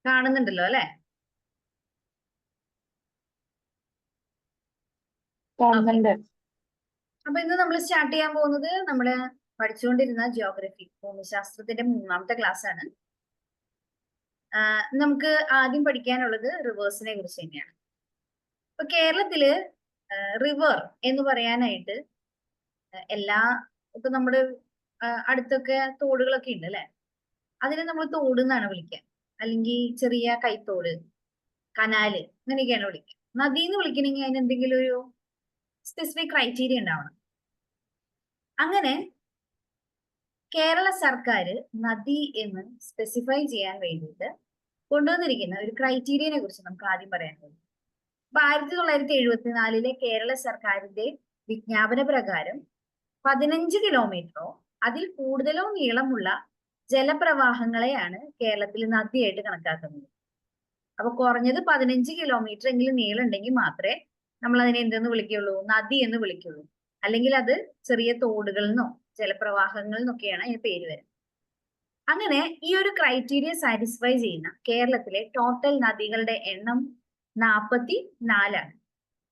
കാണുന്നുണ്ടല്ലോ അല്ലെ? അപ്പൊ ഇന്ന് നമ്മൾ സ്റ്റാർട്ട് ചെയ്യാൻ പോകുന്നത് നമ്മള് പഠിച്ചുകൊണ്ടിരുന്ന ജിയോഗ്രഫി, ഭൂമിശാസ്ത്രത്തിന്റെ 3ാമത്തെ ക്ലാസ് ആണ്. നമുക്ക് ആദ്യം പഠിക്കാനുള്ളത് റിവേഴ്സിനെ കുറിച്ച് തന്നെയാണ്. ഇപ്പൊ കേരളത്തില് റിവർ എന്ന് പറയാനായിട്ട് ഇപ്പൊ നമ്മുടെ അടുത്തൊക്കെ തോടുകളൊക്കെ ഉണ്ട് അല്ലെ? അതിനെ നമ്മൾ തോട് എന്നാണ് വിളിക്കുക, അല്ലെങ്കിൽ ചെറിയ കൈത്തോട്, കനാല്, അങ്ങനെയൊക്കെയാണ് വിളിക്കുക. നദി എന്ന് വിളിക്കണമെങ്കിൽ അതിന് എന്തെങ്കിലും ഒരു സ്പെസിഫിക് ക്രൈറ്റീരിയ ഉണ്ടാവണം. അങ്ങനെ കേരള സർക്കാർ നദി എന്ന് സ്പെസിഫൈ ചെയ്യാൻ വേണ്ടിയിട്ട് കൊണ്ടുവന്നിരിക്കുന്ന ഒരു ക്രൈറ്റീരിയനെ കുറിച്ച് നമുക്ക് ആദ്യം പറയാൻ പോകും. അപ്പൊ 1974 കേരള സർക്കാരിന്റെ വിജ്ഞാപന പ്രകാരം 15 കിലോമീറ്ററോ അതിൽ കൂടുതലോ നീളമുള്ള ജലപ്രവാഹങ്ങളെയാണ് കേരളത്തിൽ നദിയായിട്ട് കണക്കാക്കുന്നത്. അപ്പൊ കുറഞ്ഞത് 15 കിലോമീറ്റർ എങ്കിലും നീളം ഉണ്ടെങ്കിൽ മാത്രമേ നമ്മൾ അതിനെ എന്തെന്ന് വിളിക്കുള്ളൂ? നദി എന്ന് വിളിക്കുള്ളൂ. അല്ലെങ്കിൽ അത് ചെറിയ തോടുകളിൽ നിന്നോ ജലപ്രവാഹങ്ങളിൽ നിന്നൊക്കെയാണ് അതിന് പേര് വരുന്നത്. അങ്ങനെ ഈ ഒരു ക്രൈറ്റീരിയ സാറ്റിസ്ഫൈ ചെയ്യുന്ന കേരളത്തിലെ ടോട്ടൽ നദികളുടെ എണ്ണം 44 ആണ്.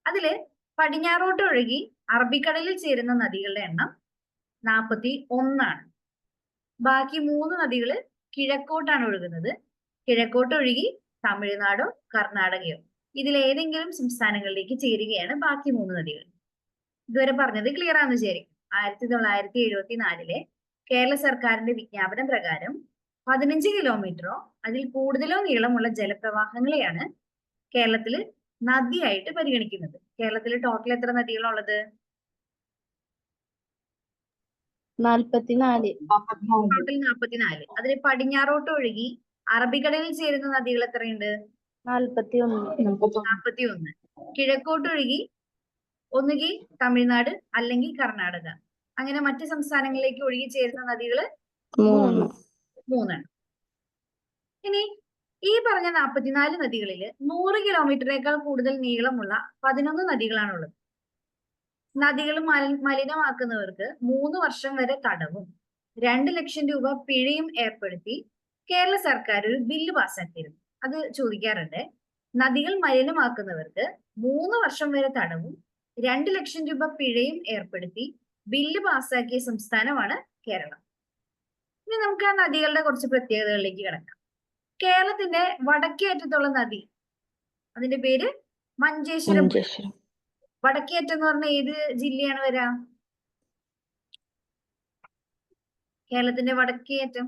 അതില് പടിഞ്ഞാറോട്ട് ഒഴുകി അറബിക്കടലിൽ ചേരുന്ന നദികളുടെ എണ്ണം 41 ആണ്. ബാക്കി 3 നദികൾ കിഴക്കോട്ടാണ് ഒഴുകുന്നത്. കിഴക്കോട്ട് ഒഴുകി തമിഴ്നാടോ കർണാടകയോ ഇതിലേതെങ്കിലും സംസ്ഥാനങ്ങളിലേക്ക് ചേരുകയാണ് ബാക്കി 3 നദികൾ. ഇതുവരെ പറഞ്ഞത് ക്ലിയർ ആണെന്ന് വിചാരിക്കും. 1974 കേരള സർക്കാരിന്റെ വിജ്ഞാപനം പ്രകാരം 15 കിലോമീറ്ററോ അതിൽ കൂടുതലോ നീളമുള്ള ജലപ്രവാഹങ്ങളെയാണ് കേരളത്തിൽ നദിയായിട്ട് പരിഗണിക്കുന്നത്. കേരളത്തിൽ ടോട്ടൽ എത്ര നദികളുള്ളത്? 44. ടോട്ടൽ 44. അതിൽ പടിഞ്ഞാറോട്ട് ഒഴുകി അറബിക്കടലിൽ ചേരുന്ന നദികൾ എത്രയുണ്ട്? 41. കിഴക്കോട്ട് ഒഴുകി ഒന്നുകിൽ തമിഴ്നാട് അല്ലെങ്കിൽ കർണാടക, അങ്ങനെ മറ്റ് സംസ്ഥാനങ്ങളിലേക്ക് ഒഴുകി ചേരുന്ന നദികൾ 3 ആണ്. ഇനി ഈ പറഞ്ഞ 44 നദികളിൽ 100 കിലോമീറ്ററിനേക്കാൾ കൂടുതൽ നീളമുള്ള 11 നദികളാണുള്ളത്. നദികൾ മലിനമാക്കുന്നവർക്ക് 3 വർഷം വരെ തടവും 2 ലക്ഷം രൂപ പിഴയും ഏർപ്പെടുത്തി കേരള സർക്കാർ ഒരു ബില്ല് പാസ്സാക്കിയിരുന്നു. അത് ചോദിക്കാറുണ്ട്. നദികൾ മലിനമാക്കുന്നവർക്ക് 3 വർഷം വരെ തടവും 2 ലക്ഷം രൂപ പിഴയും ഏർപ്പെടുത്തി ബില്ല് പാസ്സാക്കിയ സംസ്ഥാനമാണ് കേരളം. ഇനി നമുക്ക് ആ നദികളുടെ കുറച്ച് പ്രത്യേകതകളിലേക്ക് കിടക്കാം. കേരളത്തിന്റെ വടക്കേ അറ്റത്തുള്ള നദി, അതിന്റെ പേര് മഞ്ചേശ്വരം. വടക്കേ അറ്റം എന്ന് പറഞ്ഞാൽ ഏത് ജില്ലയാണ് വരാ? കേരളത്തിന്റെ വടക്കേ അറ്റം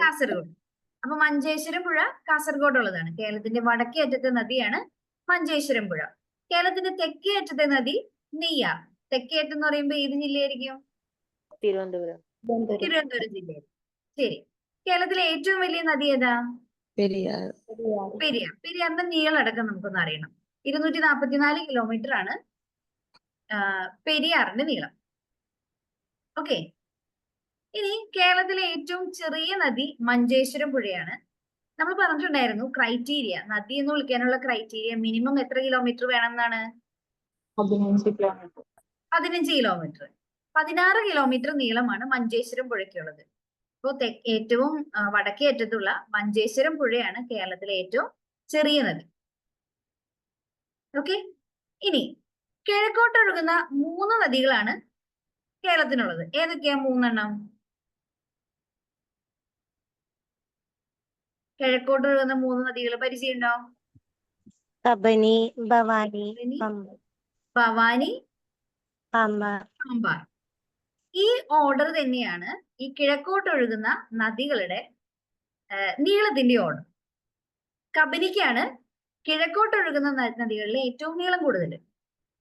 കാസർഗോഡ്. അപ്പൊ മഞ്ചേശ്വരം പുഴ കാസർഗോഡ് ഉള്ളതാണ്. കേരളത്തിന്റെ വടക്കേ അറ്റത്തെ നദിയാണ് മഞ്ചേശ്വരം പുഴ. കേരളത്തിന്റെ തെക്കേ അറ്റത്തെ നദി നെയ്യാർ. തെക്കേ അറ്റം എന്ന് പറയുമ്പോ ഏത് ജില്ലയായിരിക്കും? തിരുവനന്തപുരം ജില്ലയിൽ. ശരി. കേരളത്തിലെ ഏറ്റവും വലിയ നദി ഏതാ? പെരിയാർ. പെരിയാറിന്റെ നീളടക്കം നമുക്കൊന്ന് അറിയണം. 244 കിലോമീറ്റർ ആണ് പെരിയാറിന്റെ നീളം. ഓക്കെ. ഇനി കേരളത്തിലെ ഏറ്റവും ചെറിയ നദി മഞ്ചേശ്വരം പുഴയാണ്. നമ്മൾ പറഞ്ഞിട്ടുണ്ടായിരുന്നു ക്രൈറ്റീരിയ, നദി എന്ന് വിളിക്കാനുള്ള ക്രൈറ്റീരിയ മിനിമം എത്ര കിലോമീറ്റർ വേണം എന്നാണ്? 15 കിലോമീറ്റർ. 16 കിലോമീറ്റർ നീളമാണ് മഞ്ചേശ്വരം പുഴയ്ക്കുള്ളത്. അപ്പോൾ ഏറ്റവും വടക്കേ അറ്റത്തുള്ള മഞ്ചേശ്വരം പുഴയാണ് കേരളത്തിലെ ഏറ്റവും ചെറിയ നദി. ഓക്കെ. ഇനി കിഴക്കോട്ടൊഴുകുന്ന 3 നദികളാണ് കേരളത്തിനുള്ളത്. ഏതൊക്കെയാ 3 എണ്ണം? കിഴക്കോട്ടൊഴുകുന്ന 3 നദികൾ പരിചയമുണ്ടോ? കബനി, ഭവാനി, പാമ്പാർ. ഈ ഓർഡർ തന്നെയാണ് ഈ കിഴക്കോട്ടൊഴുകുന്ന നദികളുടെ നീളത്തിന്റെ ഓർഡർ. കബനിക്കാണ് കിഴക്കോട്ടൊഴുകുന്ന നദികളിലെ ഏറ്റവും നീളം കൂടുതൽ.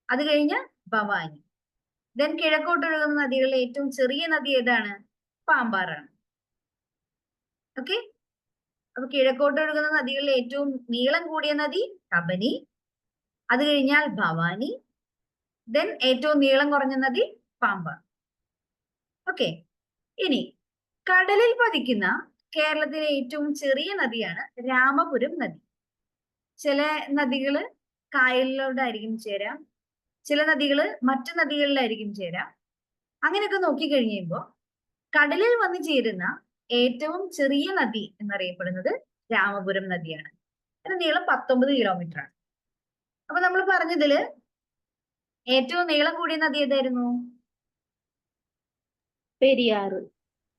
അത് കഴിഞ്ഞ് ഭവാനി. ദെൻ കിഴക്കോട്ടൊഴുകുന്ന നദികളിലെ ഏറ്റവും ചെറിയ നദി ഏതാണ്? പാമ്പാറാണ്. ഓക്കെ. അപ്പൊ കിഴക്കോട്ടൊഴുകുന്ന നദികളിലെ ഏറ്റവും നീളം കൂടിയ നദി കബനി, അത് കഴിഞ്ഞാൽ ഭവാനി, ദെൻ ഏറ്റവും നീളം കുറഞ്ഞ നദി പാമ്പാർ. ഓക്കെ. ഇനി കടലിൽ പതിക്കുന്ന കേരളത്തിലെ ഏറ്റവും ചെറിയ നദിയാണ് രാമപുരം നദി. ചില നദികള് കായലിലോട്ടായിരിക്കും ചേരാം, ചില നദികള് മറ്റു നദികളിലായിരിക്കും ചേരാം. അങ്ങനെയൊക്കെ നോക്കിക്കഴിഞ്ഞുമ്പോ കടലിൽ വന്ന് ചേരുന്ന ഏറ്റവും ചെറിയ നദി എന്നറിയപ്പെടുന്നത് രാമപുരം നദിയാണ്. അതിന്റെ നീളം 19 കിലോമീറ്റർ ആണ്. അപ്പൊ നമ്മൾ പറഞ്ഞതില് ഏറ്റവും നീളം കൂടിയ നദി ഏതായിരുന്നു? പെരിയാർ.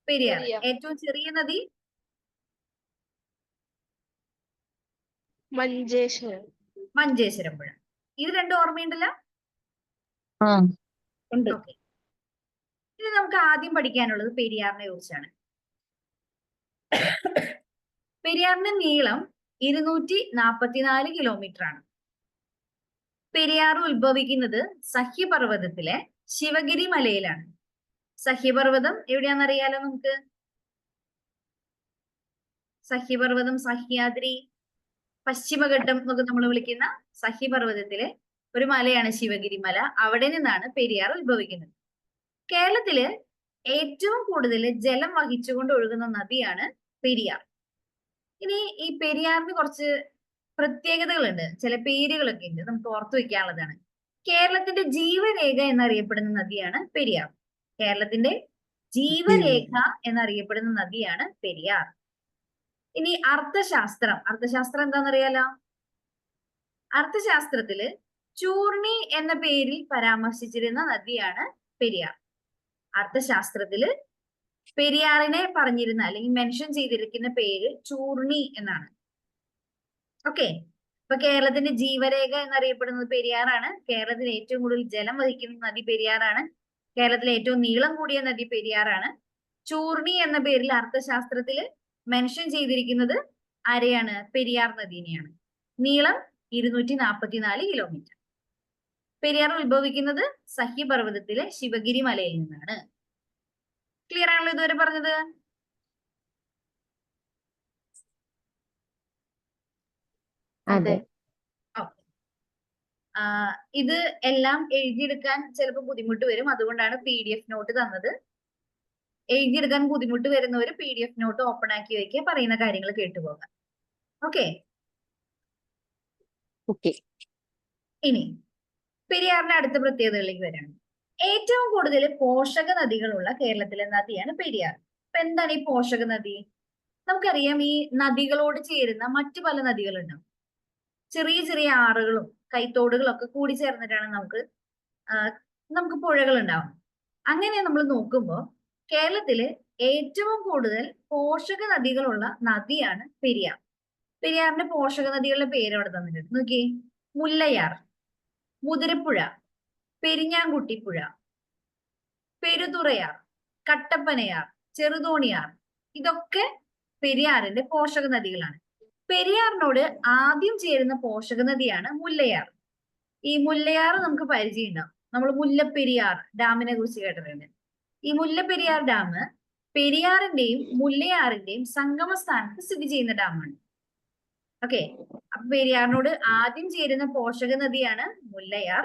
പെരിയാർ. ഏറ്റവും ചെറിയ നദി മഞ്ചേശ്വരം പുഴ. ഇത് രണ്ടും ഓർമ്മയുണ്ടല്ലോ? ഉണ്ട്. ഓക്കെ. ഇനി നമുക്ക് ആദ്യം പഠിക്കാനുള്ളത് പെരിയാറിനെ കുറിച്ചാണ്. പെരിയാറിന്റെ നീളം 244 കിലോമീറ്റർ ആണ്. പെരിയാർ ഉത്ഭവിക്കുന്നത് സഹ്യപർവ്വതത്തിലെ ശിവഗിരി മലയിലാണ്. സഹ്യപർവ്വതം എവിടെയാണെന്നറിയാലോ നമുക്ക്? സഹ്യപർവ്വതം, സഹ്യാദ്രി, പശ്ചിമഘട്ടം എന്നൊക്കെ നമ്മൾ വിളിക്കുന്ന സഹ്യപർവ്വതത്തിലെ ഒരു മലയാണ് ശിവഗിരി മല. അവിടെ നിന്നാണ് പെരിയാർ ഉത്ഭവിക്കുന്നത്. കേരളത്തില് ഏറ്റവും കൂടുതൽ ജലം വഹിച്ചുകൊണ്ട് ഒഴുകുന്ന നദിയാണ് പെരിയാർ. ഇനി ഈ പെരിയാറിന് കുറച്ച് പ്രത്യേകതകളുണ്ട്, ചില പേരുകളൊക്കെ ഉണ്ട്, നമുക്ക് ഓർത്തു വെക്കാനുള്ളതാണ്. കേരളത്തിന്റെ ജീവരേഖ എന്നറിയപ്പെടുന്ന നദിയാണ് പെരിയാർ. കേരളത്തിന്റെ ജീവരേഖ എന്നറിയപ്പെടുന്ന നദിയാണ് പെരിയാർ. ഇനി അർത്ഥശാസ്ത്രം എന്താണെന്നറിയാലോ? അർത്ഥശാസ്ത്രത്തില് ചൂർണി എന്ന പേരിൽ പരാമർശിച്ചിരുന്ന നദിയാണ് പെരിയാർ. അർത്ഥശാസ്ത്രത്തില് പെരിയാറിനെ പറഞ്ഞിരുന്ന അല്ലെങ്കിൽ മെൻഷൻ ചെയ്തിരിക്കുന്ന പേര് ചൂർണി എന്നാണ്. ഓക്കെ. ഇപ്പൊ കേരളത്തിന്റെ ജീവരേഖ എന്നറിയപ്പെടുന്നത് പെരിയാറാണ്. കേരളത്തിൽ ഏറ്റവും കൂടുതൽ ജലം വഹിക്കുന്ന നദി പെരിയാറാണ്. കേരളത്തിലെ ഏറ്റവും നീളം കൂടിയ നദി പെരിയാറാണ്. ചൂർണി എന്ന പേരിൽ അർത്ഥശാസ്ത്രത്തില് മെൻഷൻ ചെയ്തിരിക്കുന്നത് ആരെയാണ്? പെരിയാർ നദീനെയാണ്. നീളം 244 കിലോമീറ്റർ. പെരിയാർ ഉത്ഭവിക്കുന്നത് സഹ്യപർവ്വതത്തിലെ ശിവഗിരി മലയിൽ നിന്നാണ്. ക്ലിയർ ആണല്ലോ ഇതുവരെ പറഞ്ഞത്? അതെ. ഇത് എല്ലാം എഴുതിയെടുക്കാൻ ചിലപ്പോൾ ബുദ്ധിമുട്ട് വരും, അതുകൊണ്ടാണ് PDF നോട്ട് തന്നത്. എഴുതിയെടുക്കാൻ ബുദ്ധിമുട്ട് വരുന്നവർ PDF നോട്ട് ഓപ്പൺ ആക്കി വെക്കുക, പറയുന്ന കാര്യങ്ങൾ കേട്ടുപോകാം. ഓക്കെ. ഇനി പെരിയാറിന്റെ അടുത്ത പ്രത്യേകതകളിലേക്ക് വരാണ്. ഏറ്റവും കൂടുതൽ പോഷക നദികളുള്ള കേരളത്തിലെ നദിയാണ് പെരിയാർ. അപ്പൊ എന്താണ് ഈ പോഷക നദി? നമുക്കറിയാം, ഈ നദികളോട് ചേരുന്ന മറ്റു പല നദികളുണ്ടാവും. ചെറിയ ചെറിയ ആറുകളും കൈത്തോടുകളും ഒക്കെ കൂടി ചേർന്നിട്ടാണ് നമുക്ക് പുഴകൾ ഉണ്ടാവും. അങ്ങനെ നമ്മൾ നോക്കുമ്പോൾ കേരളത്തില് ഏറ്റവും കൂടുതൽ പോഷക നദികളുള്ള നദിയാണ് പെരിയാർ. പെരിയാറിന്റെ പോഷക നദികളുടെ പേര് അവിടെ തന്നിട്ടുണ്ട്, നോക്കി. മുല്ലയാർ, മുതിരപ്പുഴ, പെരിഞ്ഞാംകുട്ടിപ്പുഴ, പെരുതുറയാർ, കട്ടപ്പനയാർ, ചെറുതോണിയാർ, ഇതൊക്കെ പെരിയാറിന്റെ പോഷക നദികളാണ്. പെരിയാറിനോട് ആദ്യം ചേരുന്ന പോഷക നദിയാണ് മുല്ലയാർ. ഈ മുല്ലയാർ നമുക്ക് പരിചയം ഉണ്ടാവും, നമ്മൾ മുല്ലപ്പെരിയാർ ഡാമിനെ കുറിച്ച് കേട്ടിട്ടുണ്ട്. ഈ മുല്ലപ്പെരിയാർ ഡാം പെരിയാറിന്റെയും മുല്ലയാറിന്റെയും സംഗമ സ്ഥാനത്ത് സ്ഥിതി ചെയ്യുന്ന ഡാമാണ്. ഓക്കെ. അപ്പൊ പെരിയാറിനോട് ആദ്യം ചേരുന്ന പോഷക നദിയാണ് മുല്ലയാർ.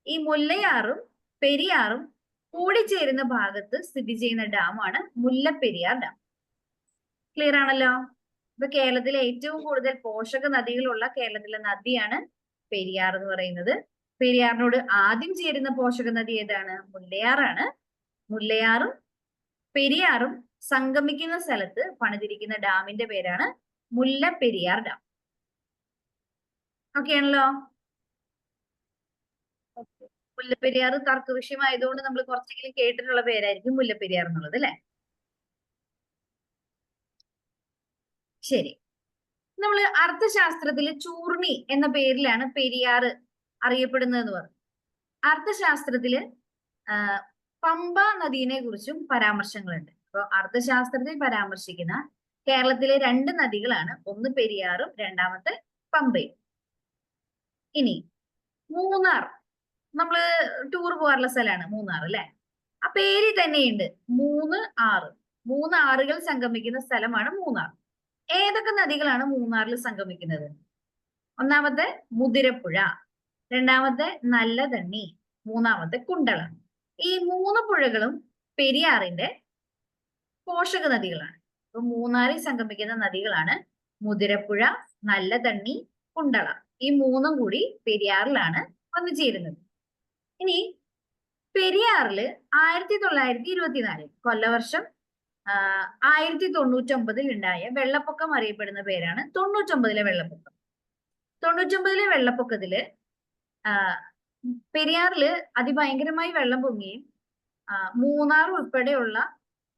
ഈ മുല്ലയാറും പെരിയാറും കൂടിച്ചേരുന്ന ഭാഗത്ത് സ്ഥിതി ചെയ്യുന്ന ഡാമാണ് മുല്ലപ്പെരിയാർ ഡാം. ക്ലിയർ ആണല്ലോ? ഇപ്പൊ കേരളത്തിലെ ഏറ്റവും കൂടുതൽ പോഷക നദികളുള്ള കേരളത്തിലെ നദിയാണ് പെരിയാർ എന്ന് പറയുന്നത്. പെരിയാറിനോട് ആദ്യം ചേരുന്ന പോഷക നദി ഏതാണ്? മുല്ലയാറാണ്. മുല്ലയാറും പെരിയാറും സംഗമിക്കുന്ന സ്ഥലത്ത് പണിതിരിക്കുന്ന ഡാമിന്റെ പേരാണ് മുല്ലപ്പെരിയാർ ഡാം. ഓക്കെ ആണല്ലോ? മുല്ലപ്പെരിയാർ തർക്ക വിഷയമായതുകൊണ്ട് നമ്മൾ കുറച്ചെങ്കിലും കേട്ടിട്ടുള്ള പേരായിരിക്കും മുല്ലപ്പെരിയാർ എന്നുള്ളത്, അല്ലെ? ശരി. നമ്മൾ അർത്ഥശാസ്ത്രത്തില് ചൂർണി എന്ന പേരിലാണ് പെരിയാർ അറിയപ്പെടുന്നതെന്ന് പറഞ്ഞു. അർത്ഥശാസ്ത്രത്തില് പമ്പ നദീനെ കുറിച്ചും പരാമർശങ്ങളുണ്ട്. അപ്പൊ അർത്ഥശാസ്ത്രത്തിൽ പരാമർശിക്കുന്ന കേരളത്തിലെ 2 നദികളാണ്, ഒന്ന് പെരിയാറും രണ്ടാമത്തെ പമ്പയും. ഇനി മൂന്നാർ, നമ്മള് ടൂർ പോകാറുള്ള സ്ഥലമാണ് മൂന്നാർ, അല്ലെ? ആ പേരിൽ തന്നെയുണ്ട് 3 ആറ്. 3 ആറുകൾ സംഗമിക്കുന്ന സ്ഥലമാണ് മൂന്നാർ. ഏതൊക്കെ നദികളാണ് മൂന്നാറിൽ സംഗമിക്കുന്നത്? ഒന്നാമത്തെ മുതിരപ്പുഴ, രണ്ടാമത്തെ നല്ലതണ്ണി, മൂന്നാമത്തെ കുണ്ടളം. ഈ 3 പുഴകളും പെരിയാറിന്റെ പോഷക നദികളാണ്. അപ്പൊ മൂന്നാറിൽ സംഗമിക്കുന്ന നദികളാണ് മുതിരപ്പുഴ, നല്ലതണ്ണി, കുണ്ടള. ഈ 3ഉം കൂടി പെരിയാറിലാണ് വന്നു ചേരുന്നത്. ഇനി പെരിയാറില് 1924 കൊല്ലവർഷം 1099 ഉണ്ടായ വെള്ളപ്പൊക്കം അറിയപ്പെടുന്ന പേരാണ് 99-ലെ വെള്ളപ്പൊക്കം. 99-ലെ വെള്ളപ്പൊക്കത്തില് പെരിയാറില് അതിഭയങ്കരമായി വെള്ളം പൊങ്ങുകയും മൂന്നാർ ഉൾപ്പെടെയുള്ള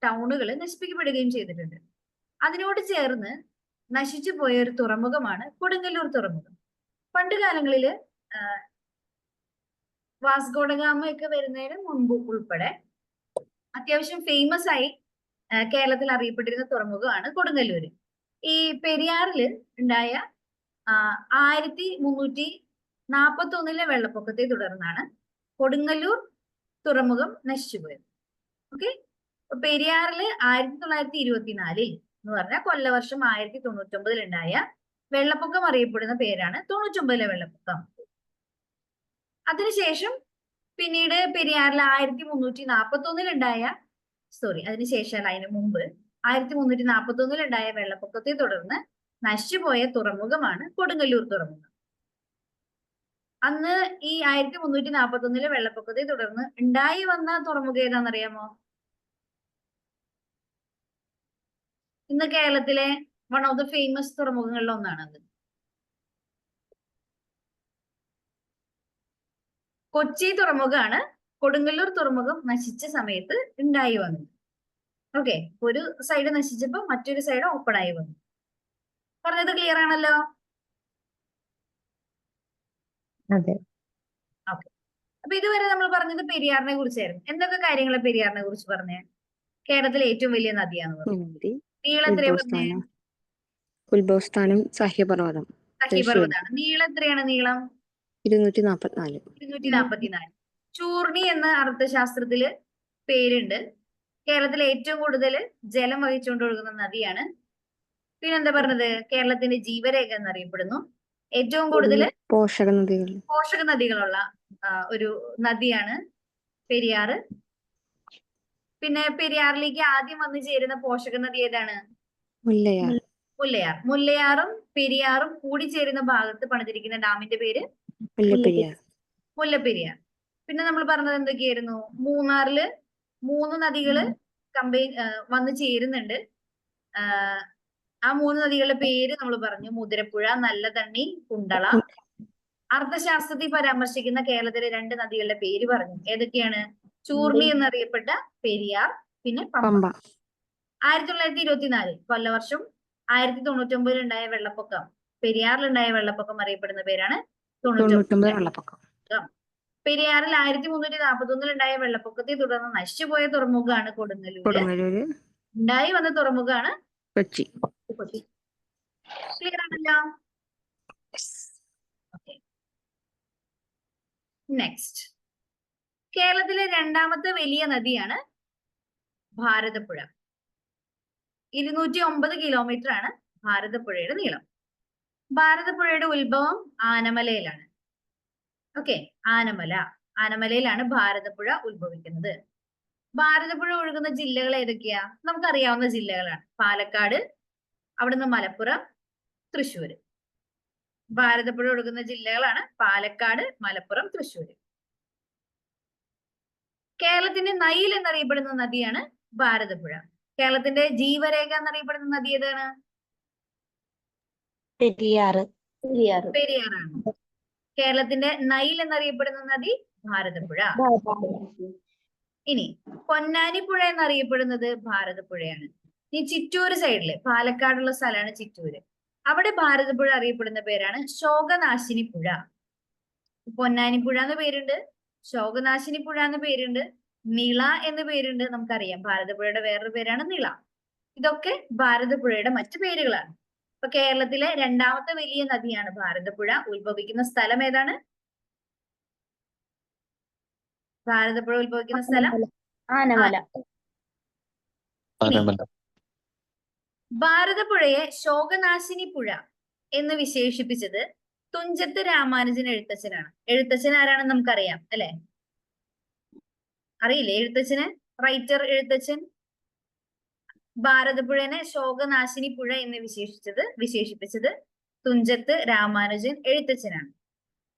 ടൗണുകൾ നശിപ്പിക്കപ്പെടുകയും ചെയ്തിട്ടുണ്ട്. അതിനോട് ചേർന്ന് നശിച്ചു പോയ ഒരു തുറമുഖമാണ് കൊടുങ്ങല്ലൂർ തുറമുഖം. പണ്ട് കാലങ്ങളില് വാസ്കോഡഗാമയൊക്കെ വരുന്നതിന് മുൻപ് ഉൾപ്പെടെ അത്യാവശ്യം ഫേമസ് ആയി കേരളത്തിൽ അറിയപ്പെട്ടിരുന്ന തുറമുഖമാണ് കൊടുങ്ങല്ലൂര്. ഈ പെരിയാറില് ഉണ്ടായ 1341-ലെ വെള്ളപ്പൊക്കത്തെ തുടർന്നാണ് കൊടുങ്ങല്ലൂർ തുറമുഖം നശിച്ചുപോയത്. ഓക്കെ, പെരിയാറില് 1924 എന്ന് പറഞ്ഞാൽ കൊല്ലവർഷം 1099 ഉണ്ടായ വെള്ളപ്പൊക്കം അറിയപ്പെടുന്ന പേരാണ് 99-ലെ വെള്ളപ്പൊക്കം. അതിനുശേഷം പിന്നീട് പെരിയാറിൽ 1341 ഉണ്ടായ അതിനുശേഷം അതിന് മുമ്പ് 1341 ഉണ്ടായ വെള്ളപ്പൊക്കത്തെ തുടർന്ന് നശിച്ചുപോയ തുറമുഖമാണ് കൊടുങ്ങല്ലൂർ തുറമുഖം. അന്ന് ഈ 1341-ലെ വെള്ളപ്പൊക്കത്തെ തുടർന്ന് ഉണ്ടായി വന്ന തുറമുഖം ഏതാണെന്നറിയാമോ? ഇന്ന് കേരളത്തിലെ വൺ ഓഫ് ദ ഫേമസ് തുറമുഖങ്ങളിൽ ഒന്നാണത്. കൊച്ചി തുറമുഖമാണ് കൊടുങ്ങല്ലൂർ തുറമുഖം നശിച്ച സമയത്ത് ഉണ്ടായി വന്നത്. ഓക്കെ, ഒരു സൈഡ് നശിച്ചപ്പോ മറ്റൊരു സൈഡ് ഓപ്പൺ ആയി വന്നു. പറഞ്ഞത് ക്ലിയർ ആണല്ലോ? അതെ. ഓക്കെ, അപ്പൊ ഇതുവരെ നമ്മൾ പറഞ്ഞത് പെരിയാറിനെ കുറിച്ചായിരുന്നു. എന്തൊക്കെ കാര്യങ്ങളെ പെരിയാറിനെ കുറിച്ച് പറഞ്ഞേ? കേരളത്തിലെ ഏറ്റവും വലിയ നദിയാന്ന് പറഞ്ഞു. നീളം എത്രയാ പറഞ്ഞേ? ഉത്ഭവസ്ഥാനം സഹ്യപർവ്വതം സഹ്യപർവ്വതാണ്. നീളം എത്രയാണ്? നീളം 244. 244. ചൂർണി എന്ന അർത്ഥശാസ്ത്രത്തില് പേരുണ്ട്. കേരളത്തിലെ ഏറ്റവും കൂടുതൽ ജലം വഹിച്ചുകൊണ്ട് ഒഴുകുന്ന നദിയാണ്. പിന്നെന്താ പറഞ്ഞത്? കേരളത്തിന്റെ ജീവരേഖ എന്നറിയപ്പെടുന്നു. ഏറ്റവും കൂടുതൽ പോഷക നദികളുള്ള ഒരു നദിയാണ് പെരിയാറ്. പിന്നെ പെരിയാറിലേക്ക് ആദ്യം വന്നു ചേരുന്ന പോഷക നദി ഏതാണ്? മുല്ലയാർ. മുല്ലയാറും പെരിയാറും കൂടിച്ചേരുന്ന ഭാഗത്ത് പണിതിരിക്കുന്ന ഡാമിന്റെ പേര് മുല്ലപ്പെരിയാർ. പിന്നെ നമ്മൾ പറഞ്ഞത് എന്തൊക്കെയായിരുന്നു? മൂന്നാറില് 3 നദികള് വന്നു ചേരുന്നുണ്ട്. ആ 3 നദികളുടെ പേര് നമ്മൾ പറഞ്ഞു. മുതിരപ്പുഴ, നല്ലതണ്ണി, കുണ്ടള. അർത്ഥശാസ്ത്രത്തിൽ പരാമർശിക്കുന്ന കേരളത്തിലെ 2 നദികളുടെ പേര് പറഞ്ഞു. ഏതൊക്കെയാണ്? ചൂർണി എന്നറിയപ്പെട്ട പെരിയാർ, പിന്നെ പമ്പ. 1924 കൊല്ലവർഷം 1099 ഉണ്ടായ വെള്ളപ്പൊക്കം, പെരിയാറിലുണ്ടായ വെള്ളപ്പൊക്കം അറിയപ്പെടുന്ന പേരാണ് 99 വെള്ളപ്പൊക്കം. പെരിയാറിൽ 1341 ഉണ്ടായ വെള്ളപ്പൊക്കത്തെ തുടർന്ന് നശിച്ചുപോയ തുറമുഖമാണ് കൊടുങ്ങല്ലൂര്. ഉണ്ടായി വന്ന തുറമുഖമാണ് കൊച്ചി. ക്ലിയർ ആണല്ലോ? നെക്സ്റ്റ്, കേരളത്തിലെ രണ്ടാമത്തെ വലിയ നദിയാണ് ഭാരതപ്പുഴ. 209 കിലോമീറ്റർ ആണ് ഭാരതപ്പുഴയുടെ നീളം. ഭാരതപ്പുഴയുടെ ഉത്ഭവം ആനമലയിലാണ്. ഓക്കെ, ആനമലയിലാണ് ഭാരതപ്പുഴ ഉത്ഭവിക്കുന്നത്. ഭാരതപ്പുഴ ഒഴുകുന്ന ജില്ലകൾ ഏതൊക്കെയാ? നമുക്കറിയാവുന്ന ജില്ലകളാണ്. പാലക്കാട്, അവിടുന്ന് മലപ്പുറം, തൃശ്ശൂര്. ഭാരതപ്പുഴ ഒഴുകുന്ന ജില്ലകളാണ് പാലക്കാട്, മലപ്പുറം, തൃശ്ശൂര്. കേരളത്തിന്റെ നൈൽ എന്നറിയപ്പെടുന്ന നദിയാണ് ഭാരതപ്പുഴ. കേരളത്തിന്റെ ജീവരേഖ എന്നറിയപ്പെടുന്ന നദി ഏതാണ്? പെരിയാറാണ്. കേരളത്തിന്റെ നൈൽ എന്നറിയപ്പെടുന്ന നദി ഭാരതപ്പുഴ. ഇനി പൊന്നാനിപ്പുഴ എന്നറിയപ്പെടുന്നത് ഭാരതപ്പുഴയാണ്. ഈ ചിറ്റൂര് സൈഡില്, പാലക്കാടുള്ള സ്ഥലമാണ് ചിറ്റൂര്. അവിടെ ഭാരതപ്പുഴ അറിയപ്പെടുന്ന പേരാണ് ശോകനാശിനി പുഴ. പൊന്നാനിപ്പുഴ എന്ന് പേരുണ്ട്, ശോകനാശിനി പുഴ എന്ന് പേരുണ്ട്, നിള എന്ന് പേരുണ്ട്. നമുക്കറിയാം ഭാരതപ്പുഴയുടെ വേറൊരു പേരാണ് നിള. ഇതൊക്കെ ഭാരതപ്പുഴയുടെ മറ്റു പേരുകളാണ്. ഇപ്പൊ കേരളത്തിലെ രണ്ടാമത്തെ വലിയ നദിയാണ് ഭാരതപ്പുഴ. ഉത്ഭവിക്കുന്ന സ്ഥലം ഏതാണ്? ഭാരതപ്പുഴ ഉത്ഭവിക്കുന്ന സ്ഥലം ആനമല. ഭാരതപ്പുഴയെ ശോകനാശിനി പുഴ എന്ന് വിശേഷിപ്പിച്ചത് തുഞ്ചത്ത് രാമാനുജൻ എഴുത്തച്ഛനാണ്. എഴുത്തച്ഛൻ ആരാണെന്ന് നമുക്കറിയാം അല്ലെ? അറിയില്ലേ എഴുത്തച്ഛന്? റൈറ്റർ എഴുത്തച്ഛൻ ഭാരതപ്പുഴനെ ശോകനാശിനി പുഴ എന്ന് വിശേഷിപ്പിച്ചത് തുഞ്ചത്ത് രാമാനുജൻ എഴുത്തച്ഛനാണ്.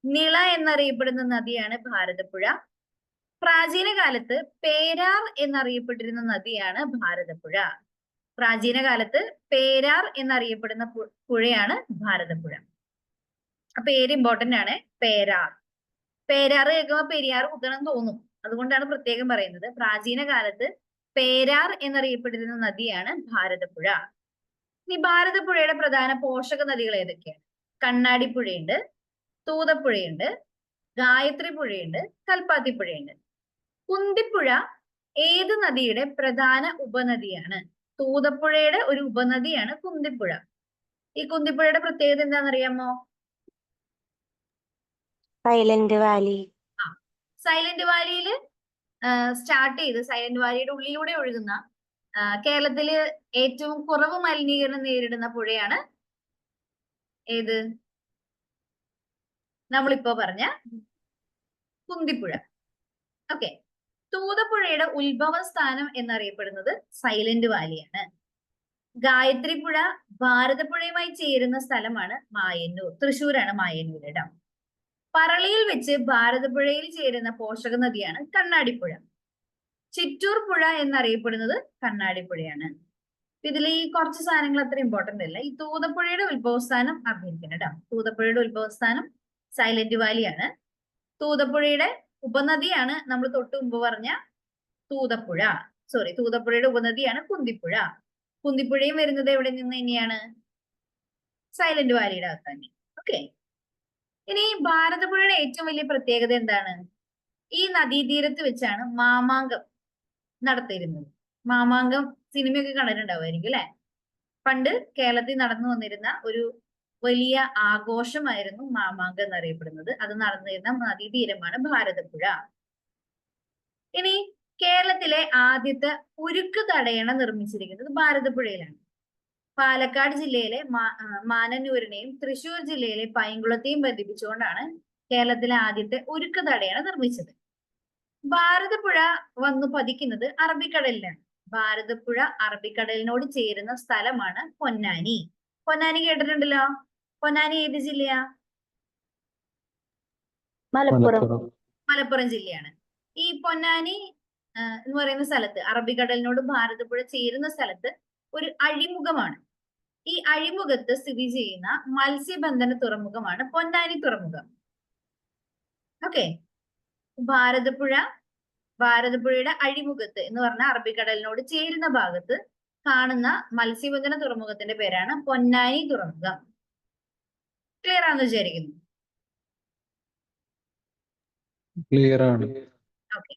നിള എന്നറിയപ്പെടുന്ന നദിയാണ് ഭാരതപ്പുഴ. പ്രാചീന കാലത്ത് പേരാർ എന്നറിയപ്പെട്ടിരുന്ന നദിയാണ് ഭാരതപ്പുഴ. പ്രാചീന കാലത്ത് പേരാർ എന്നറിയപ്പെടുന്ന പുഴയാണ് ഭാരതപ്പുഴ. ആ പേര് ഇമ്പോർട്ടന്റ് ആണ്. പേരാർ. പേരാർ കേൾക്കുമ്പോൾ പെരിയാർ കുത്തണം തോന്നും. അതുകൊണ്ടാണ് പ്രത്യേകം പറയുന്നത്. പ്രാചീന കാലത്ത് പേരാർ എന്നറിയപ്പെട്ടിരുന്ന നദിയാണ് ഭാരതപ്പുഴ. ഇനി ഭാരതപ്പുഴയുടെ പ്രധാന പോഷക നദികൾ ഏതൊക്കെയാണ്? കണ്ണാടിപ്പുഴയുണ്ട്, തൂതപ്പുഴയുണ്ട്, ഗായത്രി പുഴയുണ്ട്, കൽപ്പാത്തിപ്പുഴയുണ്ട്. കുന്തിപ്പുഴ ഏത് നദിയുടെ പ്രധാന ഉപനദിയാണ്? തൂതപ്പുഴയുടെ ഒരു ഉപനദിയാണ് കുന്തിപ്പുഴ. ഈ കുന്തിപ്പുഴയുടെ പ്രത്യേകത എന്താണെന്നറിയാമോ? Silent Valley. സൈലന്റ് വാലിയിൽ സ്റ്റാർട്ട് ചെയ്ത് സൈലന്റ് വാലിയുടെ ഉള്ളിലൂടെ ഒഴുകുന്ന കേരളത്തില് ഏറ്റവും കുറവ് മലിനീകരണം നേരിടുന്ന പുഴയാണ് ഏത്? നമ്മളിപ്പോ പറഞ്ഞ കുന്തിപ്പുഴ. ഓക്കെ. തൂതപ്പുഴയുടെ ഉത്ഭവ സ്ഥാനം എന്നറിയപ്പെടുന്നത് സൈലന്റ് വാലിയാണ്. ഗായത്രി പുഴ ഭാരതപ്പുഴയുമായി ചേരുന്ന സ്ഥലമാണ് മായന്നൂർ. തൃശ്ശൂരാണ് മായന്നൂർ ഡാം. പറളിയിൽ വെച്ച് ഭാരതപ്പുഴയിൽ ചേരുന്ന പോഷക നദിയാണ് കണ്ണാടിപ്പുഴ. ചിറ്റൂർ പുഴ എന്നറിയപ്പെടുന്നത് കണ്ണാടിപ്പുഴയാണ്. ഇതിൽ ഈ കുറച്ച് സാധനങ്ങൾ അത്ര ഇമ്പോർട്ടന്റ് അല്ല. ഈ തൂതപ്പുഴയുടെ ഉത്ഭവസ്ഥാനം അറിഞ്ഞിരിക്കണം കേട്ടോ. തൂതപ്പുഴയുടെ ഉത്ഭവസ്ഥാനം സൈലന്റ് വാലിയാണ്. തൂതപ്പുഴയുടെ ഉപനദിയാണ് നമ്മൾ തൊട്ട് മുമ്പ് പറഞ്ഞ തൂതപ്പുഴ. തൂതപ്പുഴയുടെ ഉപനദിയാണ് കുന്തിപ്പുഴ. കുന്തിപ്പുഴയും വരുന്നത് എവിടെ നിന്ന് തന്നെയാണ്? സൈലന്റ് വാലിയുടെ അകത്ത് തന്നെ. ഓക്കെ. ഇനി ഭാരതപ്പുഴയുടെ ഏറ്റവും വലിയ പ്രത്യേകത എന്താണ്? ഈ നദീതീരത്ത് വെച്ചാണ് മാമാങ്കം നടത്തിയിരുന്നത്. മാമാങ്കം സിനിമയൊക്കെ കണ്ടിട്ടുണ്ടാവുമായിരിക്കും അല്ലെ? പണ്ട് കേരളത്തിൽ നടന്നു വന്നിരുന്ന ഒരു വലിയ ആഘോഷമായിരുന്നു മാമാങ്കം എന്നറിയപ്പെടുന്നത്. അത് നടന്നിരുന്ന നദീതീരമാണ് ഭാരതപ്പുഴ. ഇനി കേരളത്തിലെ ആദ്യത്തെ ഉരുക്ക് തടയണ നിർമ്മിച്ചിരിക്കുന്നത് ഭാരതപ്പുഴയിലാണ്. പാലക്കാട് ജില്ലയിലെ മാനന്നൂരിനെയും തൃശ്ശൂർ ജില്ലയിലെ പൈങ്കുളത്തെയും ബന്ധിപ്പിച്ചുകൊണ്ടാണ് കേരളത്തിലെ ആദ്യത്തെ ഉരുക്ക് തടയണ നിർമ്മിച്ചത്. ഭാരതപ്പുഴ വന്നു പതിക്കുന്നത് അറബിക്കടലിലാണ്. ഭാരതപ്പുഴ അറബിക്കടലിനോട് ചേരുന്ന സ്ഥലമാണ് പൊന്നാനി. പൊന്നാനി കേട്ടിട്ടുണ്ടല്ലോ. പൊന്നാനി ഏത് ജില്ലയാ? മലപ്പുറം ജില്ലയാണ്. ഈ പൊന്നാനി എന്ന് പറയുന്ന സ്ഥലത്ത്, അറബിക്കടലിനോട് ഭാരതപ്പുഴ ചേരുന്ന സ്ഥലത്ത് ഒരു അഴിമുഖമാണ്. ഈ അഴിമുഖത്ത് സ്ഥിതി ചെയ്യുന്ന മത്സ്യബന്ധന തുറമുഖമാണ് പൊന്നാനി തുറമുഖം. ഓക്കെ. ഭാരതപ്പുഴയുടെ അഴിമുഖത്ത് എന്ന് പറഞ്ഞ അറബിക്കടലിനോട് ചേരുന്ന ഭാഗത്ത് കാണുന്ന മത്സ്യബന്ധന തുറമുഖത്തിന്റെ പേരാണ് പൊന്നാനി തുറമുഖം. ക്ലിയർ ആണെന്ന് വിചാരിക്കുന്നു. ക്ലിയർ ആണ്. ഓക്കെ.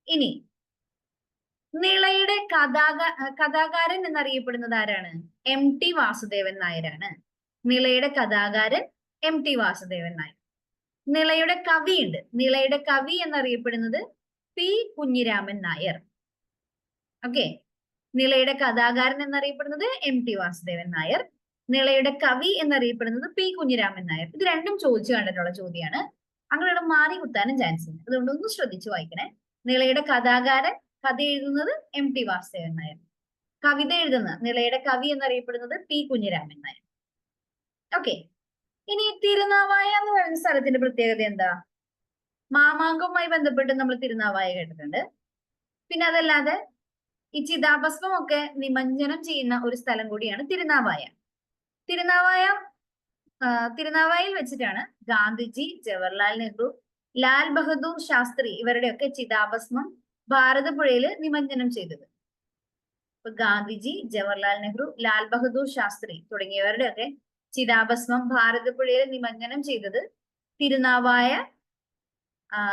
ഇനി നിളയുടെ കഥാകാരൻ എന്നറിയപ്പെടുന്നത് ആരാണ്? MT വാസുദേവൻ നായരാണ്. നിളയുടെ കഥാകാരൻ MT വാസുദേവൻ നായർ. നിളയുടെ കവിയുണ്ട്. നിളയുടെ കവി എന്നറിയപ്പെടുന്നത് P കുഞ്ഞിരാമൻ നായർ. ഓക്കെ. നിളയുടെ കഥാകാരൻ എന്നറിയപ്പെടുന്നത് MT വാസുദേവൻ നായർ. നിളയുടെ കവി എന്നറിയപ്പെടുന്നത് P കുഞ്ഞിരാമൻ നായർ. ഇത് രണ്ടും ചോദിച്ചു കണ്ടിട്ടുള്ള ചോദ്യമാണ്. അങ്ങനെയുള്ള മാറി കുത്താനും ചാൻസ് ഉണ്ട്. അതുകൊണ്ട് ഒന്ന് ശ്രദ്ധിച്ചു വായിക്കണേ. നിളയുടെ കഥാകാരൻ, കഥ എഴുതുന്നത് MT വാസുദേവൻ നായർ. കവിത എഴുതുന്ന നിളയുടെ കവി എന്നറിയപ്പെടുന്നത് P കുഞ്ഞിരാമൻ നായർ. ഓക്കെ. ഇനി തിരുനാവായ എന്ന് പറയുന്ന സ്ഥലത്തിന്റെ പ്രത്യേകത എന്താ? മാമാങ്കവുമായി ബന്ധപ്പെട്ട് നമ്മൾ തിരുനാവായ കേട്ടിട്ടുണ്ട്. പിന്നെ അതല്ലാതെ ഈ ചിതാഭസ്മം ഒക്കെ നിമഞ്ജനം ചെയ്യുന്ന ഒരു സ്ഥലം കൂടിയാണ് തിരുനാവായ. തിരുനാവായയിൽ വെച്ചിട്ടാണ് ഗാന്ധിജി, ജവഹർലാൽ നെഹ്റു, ലാൽ ബഹദൂർ ശാസ്ത്രി ഇവരുടെയൊക്കെ ചിതാഭസ്മം ഭാരതപ്പുഴയിൽ നിമഞ്ജനം ചെയ്തത്. ഇപ്പൊ ഗാന്ധിജി, ജവഹർലാൽ നെഹ്റു, ലാൽ ബഹദൂർ ശാസ്ത്രി തുടങ്ങിയവരുടെയൊക്കെ ചിതാഭസ്മം ഭാരതപ്പുഴയിൽ നിമഞ്ജനം ചെയ്തത്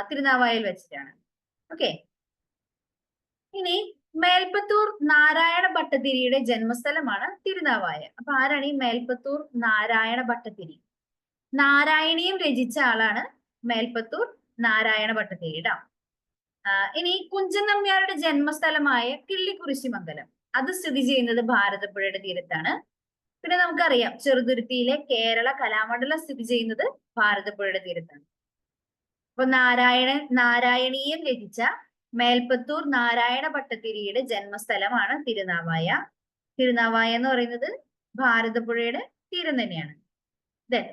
തിരുനാവായയിൽ വെച്ചിട്ടാണ്. ഓക്കെ. ഇനി മേൽപ്പത്തൂർ നാരായണ ഭട്ടതിരിയുടെ ജന്മസ്ഥലമാണ് തിരുനാവായ. അപ്പൊ ആരാണ് ഈ മേൽപ്പത്തൂർ നാരായണ ഭട്ടതിരി? നാരായണീയം രചിച്ച ആളാണ് മേൽപ്പത്തൂർ നാരായണ ഭട്ടതിരി. ഇനി കുഞ്ചൻ നമ്പ്യാരുടെ ജന്മസ്ഥലമായ കിള്ളിക്കുറിശിമംഗലം, അത് സ്ഥിതി ചെയ്യുന്നത് ഭാരതപ്പുഴയുടെ തീരത്താണ്. പിന്നെ നമുക്കറിയാം ചെറുതുരുത്തിയിലെ കേരള കലാമണ്ഡലം സ്ഥിതി ചെയ്യുന്നത് ഭാരതപ്പുഴയുടെ തീരത്താണ്. അപ്പൊ നാരായണീയം രചിച്ച മേൽപ്പത്തൂർ നാരായണ ഭട്ടതിരിയുടെ ജന്മസ്ഥലമാണ് തിരുനാവായ. തിരുനാവായ എന്ന് പറയുന്നത് ഭാരതപ്പുഴയുടെ തീരം തന്നെയാണ്.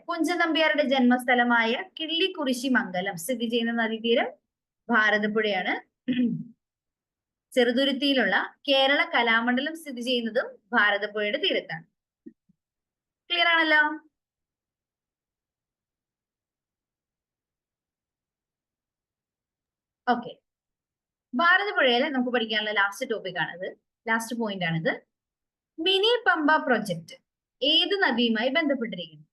കുഞ്ചൻ നമ്പ്യാരുടെ ജന്മസ്ഥലമായ കിള്ളിക്കുറിശിമംഗലം സ്ഥിതി ചെയ്യുന്ന നദീതീരം ഭാരതപ്പുഴയാണ്. ചെറുതുരുത്തിയിലുള്ള കേരള കലാമണ്ഡലം സ്ഥിതി ചെയ്യുന്നതും ഭാരതപ്പുഴയുടെ തീരത്താണ്. ക്ലിയർ ആണല്ലോ? ഓക്കെ. ഭാരതപ്പുഴയിലെ നമുക്ക് പഠിക്കാനുള്ള ലാസ്റ്റ് ടോപ്പിക് ആണിത്, ലാസ്റ്റ് പോയിന്റ് ആണിത്. മിനി പമ്പ പ്രൊജക്ട് ഏത് നദിയുമായി ബന്ധപ്പെട്ടിരിക്കുന്നു?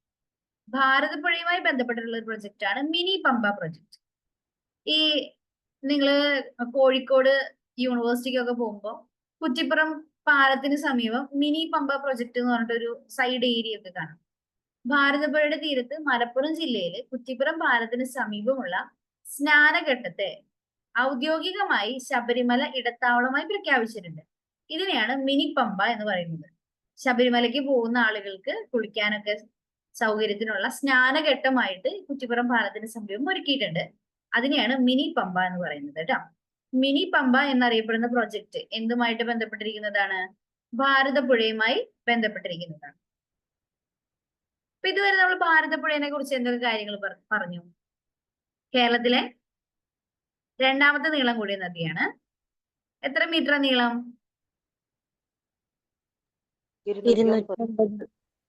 ഭാരതപ്പുഴയുമായി ബന്ധപ്പെട്ടിട്ടുള്ള ഒരു പ്രൊജക്റ്റ് ആണ് മിനി പമ്പ പ്രൊജക്ട്. ഈ നിങ്ങള് കോഴിക്കോട് യൂണിവേഴ്സിറ്റിക്കൊക്കെ പോകുമ്പോൾ കുറ്റിപ്പുറം പാലത്തിന് സമീപം മിനി പമ്പ പ്രൊജക്ട് എന്ന് പറഞ്ഞിട്ടൊരു സൈഡ് ഏരിയ ഒക്കെ കാണാം. ഭാരതപ്പുഴയുടെ തീരത്ത് മലപ്പുറം ജില്ലയിലെ കുറ്റിപ്പുറം പാലത്തിന് സമീപമുള്ള സ്നാനഘട്ടത്തെ ഔദ്യോഗികമായി ശബരിമല ഇടത്താവളമായി പ്രഖ്യാപിച്ചിട്ടുണ്ട്. ഇതിനെയാണ് മിനി പമ്പ എന്ന് പറയുന്നത്. ശബരിമലയ്ക്ക് പോകുന്ന ആളുകൾക്ക് കുളിക്കാനൊക്കെ സൗകര്യത്തിനുള്ള സ്നാനഘട്ടമായിട്ട് കുറ്റിപ്പുറം പാലത്തിന് സമീപം ഒരുക്കിയിട്ടുണ്ട്. അതിനെയാണ് മിനി പമ്പ എന്ന് പറയുന്നത് കേട്ടോ. മിനി പമ്പ എന്നറിയപ്പെടുന്ന പ്രോജക്റ്റ് എന്തുമായിട്ട് ബന്ധപ്പെട്ടിരിക്കുന്നതാണ്? ഭാരതപ്പുഴയുമായി ബന്ധപ്പെട്ടിരിക്കുന്നതാണ്. അപ്പൊ ഇതുവരെ നമ്മൾ ഭാരതപ്പുഴയെ കുറിച്ച് എന്തൊക്കെ കാര്യങ്ങൾ പറഞ്ഞു? കേരളത്തിലെ രണ്ടാമത്തെ നീളം കൂടിയ നദിയാണ്. എത്ര മീറ്റർ നീളം?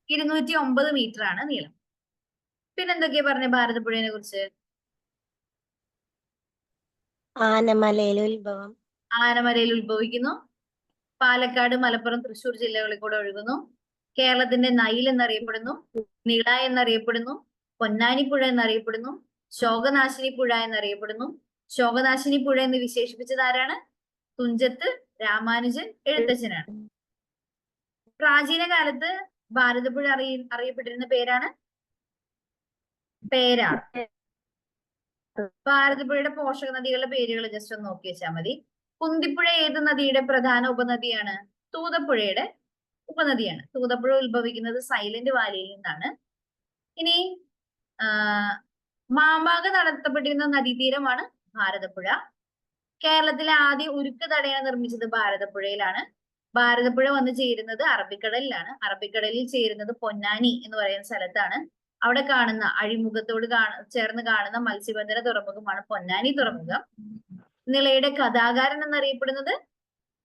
209 മീറ്റർ ആണ് നീളം. പിന്നെന്തൊക്കെയാ പറഞ്ഞ ഭാരതപ്പുഴയെ കുറിച്ച്? ആനമലയിൽ ഉത്ഭവം. ആനമലയിൽ ഉത്ഭവിക്കുന്നു. പാലക്കാട്, മലപ്പുറം, തൃശ്ശൂർ ജില്ലകളിൽ കൂടെ ഒഴുകുന്നു. കേരളത്തിന്റെ നൈൽ എന്നറിയപ്പെടുന്നു. നിള എന്നറിയപ്പെടുന്നു. പൊന്നാനിപ്പുഴ എന്നറിയപ്പെടുന്നു. ശോകനാശിനി പുഴ എന്നറിയപ്പെടുന്നു. ശോകനാശിനി പുഴ എന്ന് വിശേഷിപ്പിച്ചത് ആരാണ്? തുഞ്ചത്ത് രാമാനുജൻ എഴുത്തച്ഛനാണ്. പ്രാചീന കാലത്ത് ഭാരതപ്പുഴ അറിയപ്പെട്ടിരുന്ന പേരാണ് പേരാർ. ഭാരതപ്പുഴയുടെ പോഷക നദികളുടെ പേരുകൾ ജസ്റ്റ് ഒന്ന് നോക്കി വെച്ചാൽ മതി. കുന്തിപ്പുഴ ഏത് നദിയുടെ പ്രധാന ഉപനദിയാണ്? തൂതപ്പുഴയുടെ ഉപനദിയാണ്. തൂതപ്പുഴ ഉത്ഭവിക്കുന്നത് സൈലന്റ് വാലിയിൽ നിന്നാണ്. ഇനി മാമ്പാക നടത്തപ്പെട്ടിരുന്ന നദീതീരമാണ് ഭാരതപ്പുഴ. കേരളത്തിലെ ആദ്യ ഉരുക്ക് തടയണ നിർമ്മിച്ചത് ഭാരതപ്പുഴയിലാണ്. ഭാരതപ്പുഴ വന്ന് ചേരുന്നത് അറബിക്കടലിലാണ്. അറബിക്കടലിൽ ചേരുന്നത് പൊന്നാനി എന്ന് പറയുന്ന സ്ഥലത്താണ്. അവിടെ കാണുന്ന അഴിമുഖത്തോട് ചേർന്ന് കാണുന്ന മത്സ്യബന്ധന തുറമുഖമാണ് പൊന്നാനി തുറമുഖം. നിളയുടെ കഥാകാരൻ എന്നറിയപ്പെടുന്നത്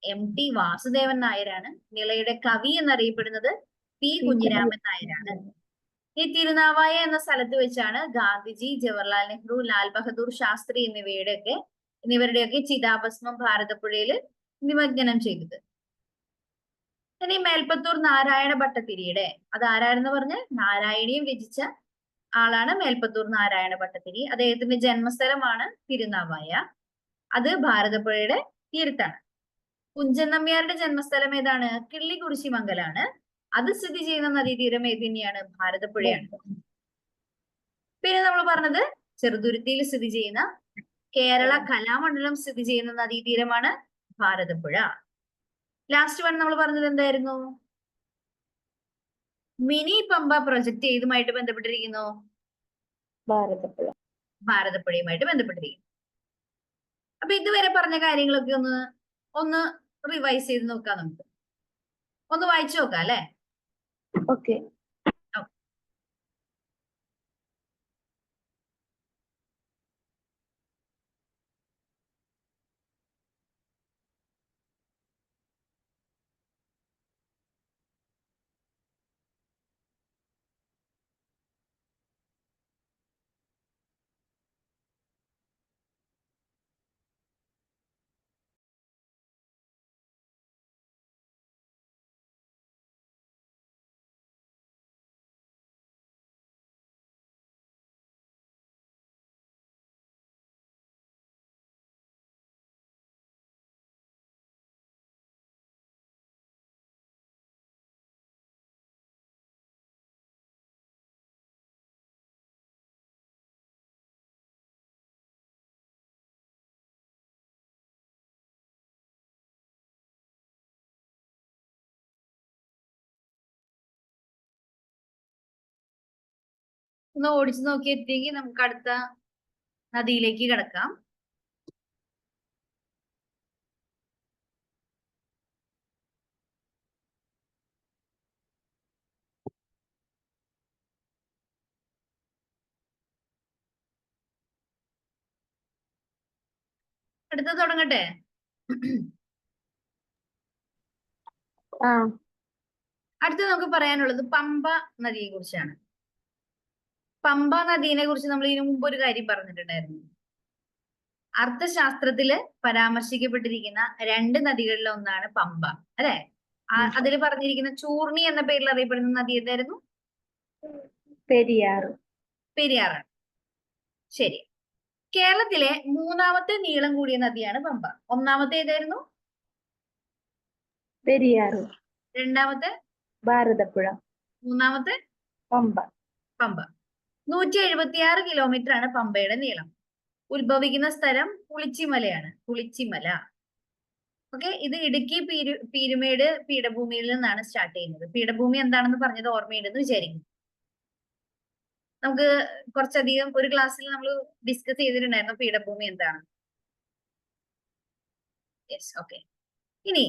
MT വാസുദേവൻ നായരാണ്. നിളയുടെ കവി എന്നറിയപ്പെടുന്നത് P കുഞ്ഞിരാമൻ നായരാണ്. ഈ തിരുനാവായ എന്ന സ്ഥലത്ത് വെച്ചാണ് ഗാന്ധിജി, ജവഹർലാൽ നെഹ്റു, ലാൽ ബഹദൂർ ശാസ്ത്രി എന്നിവരുടെയൊക്കെ ചിതാഭസ്മം ഭാരതപ്പുഴയിൽ നിമജ്ജനം ചെയ്തത്. ഇനി മേൽപ്പത്തൂർ നാരായണ ഭട്ടതിരിയുടെ, അത് ആരായിരുന്നു പറഞ്ഞ്? നാരായണീയം രചിച്ച ആളാണ് മേൽപ്പത്തൂർ നാരായണ ഭട്ടതിരി. അദ്ദേഹത്തിന്റെ ജന്മസ്ഥലമാണ് തിരുനാവായ. അത് ഭാരതപ്പുഴയുടെ തീരത്താണ്. കുഞ്ചൻ നമ്പ്യാരുടെ ജന്മസ്ഥലം ഏതാണ്? കിള്ളിക്കുറിശിമംഗലാണ്. അത് സ്ഥിതി ചെയ്യുന്ന നദീതീരം ഏത് തന്നെയാണ്? ഭാരതപ്പുഴയാണ്. പിന്നെ നമ്മൾ പറഞ്ഞത് ചെറുതുരുത്തിയിൽ സ്ഥിതി ചെയ്യുന്ന കേരള കലാമണ്ഡലം സ്ഥിതി ചെയ്യുന്ന നദീതീരമാണ് ഭാരതപ്പുഴ. ലാസ്റ്റ് വൺ നമ്മൾ പറഞ്ഞത് എന്തായിരുന്നു? മിനി പമ്പ പ്രൊജക്ട് ഏതുമായിട്ട് ബന്ധപ്പെട്ടിരിക്കുന്നു? ഭാരതപ്പുഴയുമായിട്ട് ബന്ധപ്പെട്ടിരിക്കുന്നു. അപ്പൊ ഇതുവരെ പറഞ്ഞ കാര്യങ്ങളൊക്കെ ഒന്ന് റിവൈസ് ചെയ്ത് നോക്കാം. നമുക്ക് ഒന്ന് വായിച്ചു നോക്കാം അല്ലെ? ഓക്കെ. ഒന്ന് ഓടിച്ചു നോക്കിയെത്തിയെങ്കിൽ നമുക്ക് അടുത്ത നദിയിലേക്ക് കിടക്കാം. അടുത്ത തുടങ്ങട്ടെ. ആ അടുത്ത നമുക്ക് പറയാനുള്ളത് പമ്പ നദിയെ കുറിച്ചാണ്. പമ്പ നദീനെ കുറിച്ച് നമ്മൾ ഇതിനു മുമ്പ് ഒരു കാര്യം പറഞ്ഞിട്ടുണ്ടായിരുന്നു. അർത്ഥശാസ്ത്രത്തില് പരാമർശിക്കപ്പെട്ടിരിക്കുന്ന 2 നദികളിൽ ഒന്നാണ് പമ്പ, അല്ലെ? അതിൽ പറഞ്ഞിരിക്കുന്ന ചൂർണി എന്ന പേരിൽ അറിയപ്പെടുന്ന നദി എന്തായിരുന്നു? പെരിയാർ. പെരിയാറാണ്. ശരി. കേരളത്തിലെ 3ാമത്തെ നീളം കൂടിയ നദിയാണ് പമ്പ. 1ാമത്തെ ഏതായിരുന്നു? പെരിയാർ. 2ാമത്തെ? ഭാരതപ്പുഴ. 3ാമത്തെ? പമ്പ. പമ്പ. 176 കിലോമീറ്റർ ആണ് പമ്പയുടെ നീളം. ഉത്ഭവിക്കുന്ന സ്ഥലം പുളിച്ചിമലയാണ്. പുളിച്ചിമല. ഓക്കെ, ഇത് ഇടുക്കി പീരുമേട് പീഠഭൂമിയിൽ നിന്നാണ് സ്റ്റാർട്ട് ചെയ്യുന്നത്. പീഠഭൂമി എന്താണെന്ന് പറഞ്ഞത് ഓർമ്മയുണ്ടെന്ന് വിചാരിക്കുന്നു. നമുക്ക് കുറച്ചധികം ഒരു ക്ലാസ്സിൽ നമ്മൾ ഡിസ്കസ് ചെയ്തിട്ടുണ്ടായിരുന്നു പീഠഭൂമി എന്താണ്. Yes, okay. ഇനി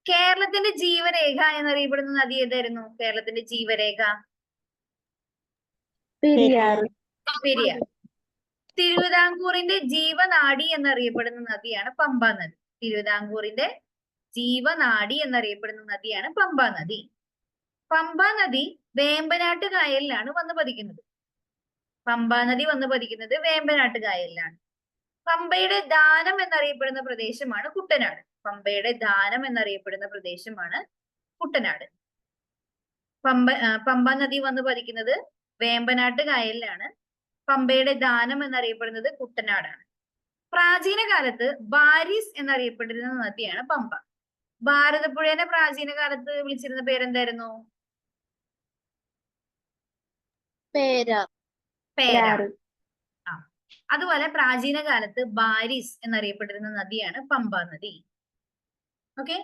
കേരളത്തിന്റെ ജീവരേഖ എന്നറിയപ്പെടുന്ന നദി ഏതായിരുന്നു? കേരളത്തിന്റെ ജീവരേഖ പെരിയാർ. പെരിയാർ. തിരുവിതാംകൂറിന്റെ ജീവനാഡി എന്നറിയപ്പെടുന്ന നദിയാണ് പമ്പ നദി. തിരുവിതാംകൂറിന്റെ ജീവനാഡി എന്നറിയപ്പെടുന്ന നദിയാണ് പമ്പ നദി. പമ്പ നദി വേമ്പനാട്ട് കായലിലാണ് വന്ന് പതിക്കുന്നത്. പമ്പ നദി വന്ന് പതിക്കുന്നത് വേമ്പനാട്ട് കായലിലാണ്. പമ്പയുടെ ദാനം എന്നറിയപ്പെടുന്ന പ്രദേശമാണ് കുട്ടനാട്. പമ്പയുടെ ദാനം എന്നറിയപ്പെടുന്ന പ്രദേശമാണ് കുട്ടനാട്. പമ്പ നദി വന്ന് പതിക്കുന്നത് വേമ്പനാട്ട് കായലിലാണ്. പമ്പയുടെ ദാനം എന്നറിയപ്പെടുന്നത് കുട്ടനാടാണ്. പ്രാചീന കാലത്ത് ബാരിസ് എന്നറിയപ്പെട്ടിരുന്ന നദിയാണ് പമ്പ. ഭാരതപ്പുഴേനെ പ്രാചീന കാലത്ത് വിളിച്ചിരുന്ന പേരെന്തായിരുന്നു? പേരാർ. പേരാർ. ആ, അതുപോലെ പ്രാചീന കാലത്ത് ബാരിസ് എന്നറിയപ്പെട്ടിരുന്ന നദിയാണ് പമ്പ നദി. ഓക്കെ.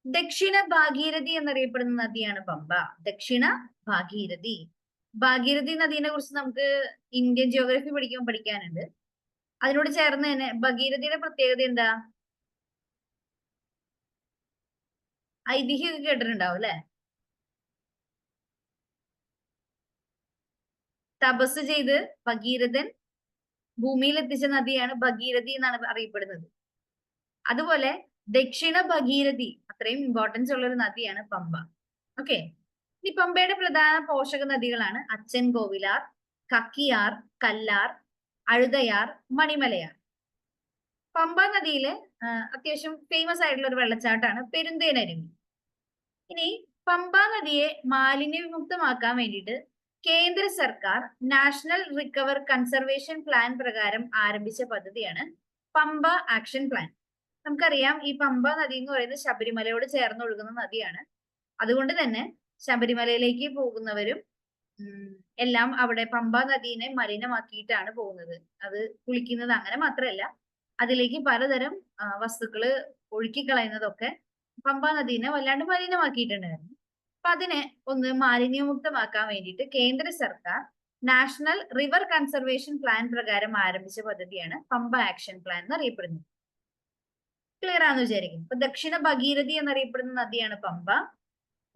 ദക്ഷിണ ഭാഗീരഥി എന്നറിയപ്പെടുന്ന നദിയാണ് പമ്പ. ദക്ഷിണ ഭാഗീരഥി. ഭാഗീരഥി നദീനെ കുറിച്ച് നമുക്ക് ഇന്ത്യൻ ജിയോഗ്രഫി പഠിക്കുമ്പോൾ പഠിക്കാനുണ്ട്. അതിനോട് ചേർന്ന് തന്നെ ഭഗീരഥിയുടെ പ്രത്യേകത എന്താ? ഐതിഹ്യമൊക്കെ കേട്ടിട്ടുണ്ടാവും അല്ലെ? തപസ് ചെയ്ത് ഭഗീരഥൻ ഭൂമിയിൽ എത്തിച്ച നദിയാണ് ഭഗീരഥി എന്നാണ് അറിയപ്പെടുന്നത്. അതുപോലെ ദക്ഷിണ ഭഗീരഥി അത്രയും ഇമ്പോർട്ടൻസ് ഉള്ള ഒരു നദിയാണ് പമ്പ. ഓക്കെ. ഈ പമ്പയുടെ പ്രധാന പോഷക നദികളാണ് അച്ചൻ കോവിലാർ, കക്കിയാർ, കല്ലാർ, അഴുതയാർ, മണിമലയാർ. പമ്പ നദിയിലെ അത്യാവശ്യം ഫേമസ് ആയിട്ടുള്ള ഒരു വെള്ളച്ചാട്ടമാണ് പെരുന്തേനരുവി. ഇനി പമ്പ നദിയെ മാലിന്യവിമുക്തമാക്കാൻ വേണ്ടിയിട്ട് കേന്ദ്ര സർക്കാർ നാഷണൽ റിക്കവർ കൺസർവേഷൻ പ്ലാൻ പ്രകാരം ആരംഭിച്ച പദ്ധതിയാണ് പമ്പ ആക്ഷൻ പ്ലാൻ. നമുക്കറിയാം ഈ പമ്പ നദി എന്ന് പറയുന്നത് ശബരിമലയോട് ചേർന്ന് ഒഴുകുന്ന നദിയാണ്. അതുകൊണ്ട് തന്നെ ശബരിമലയിലേക്ക് പോകുന്നവരും എല്ലാം അവിടെ പമ്പ നദീനെ മലിനമാക്കിയിട്ടാണ് പോകുന്നത്. അത് കുളിക്കുന്നത് അങ്ങനെ മാത്രമല്ല, അതിലേക്ക് പലതരം വസ്തുക്കള് ഒഴുക്കിക്കളയുന്നതൊക്കെ പമ്പ നദീനെ വല്ലാണ്ട് മലിനമാക്കിയിട്ടുണ്ടായിരുന്നു. അപ്പൊ അതിനെ ഒന്ന് മാലിന്യമുക്തമാക്കാൻ വേണ്ടിയിട്ട് കേന്ദ്ര സർക്കാർ നാഷണൽ റിവർ കൺസർവേഷൻ പ്ലാൻ പ്രകാരം ആരംഭിച്ച പദ്ധതിയാണ് പമ്പ ആക്ഷൻ പ്ലാൻ എന്നറിയപ്പെടുന്നത്. ക്ലിയർ ആണെന്ന് വിചാരിക്കുന്നു. ഇപ്പൊ ദക്ഷിണ ഭഗീരഥി എന്നറിയപ്പെടുന്ന നദിയാണ് പമ്പ.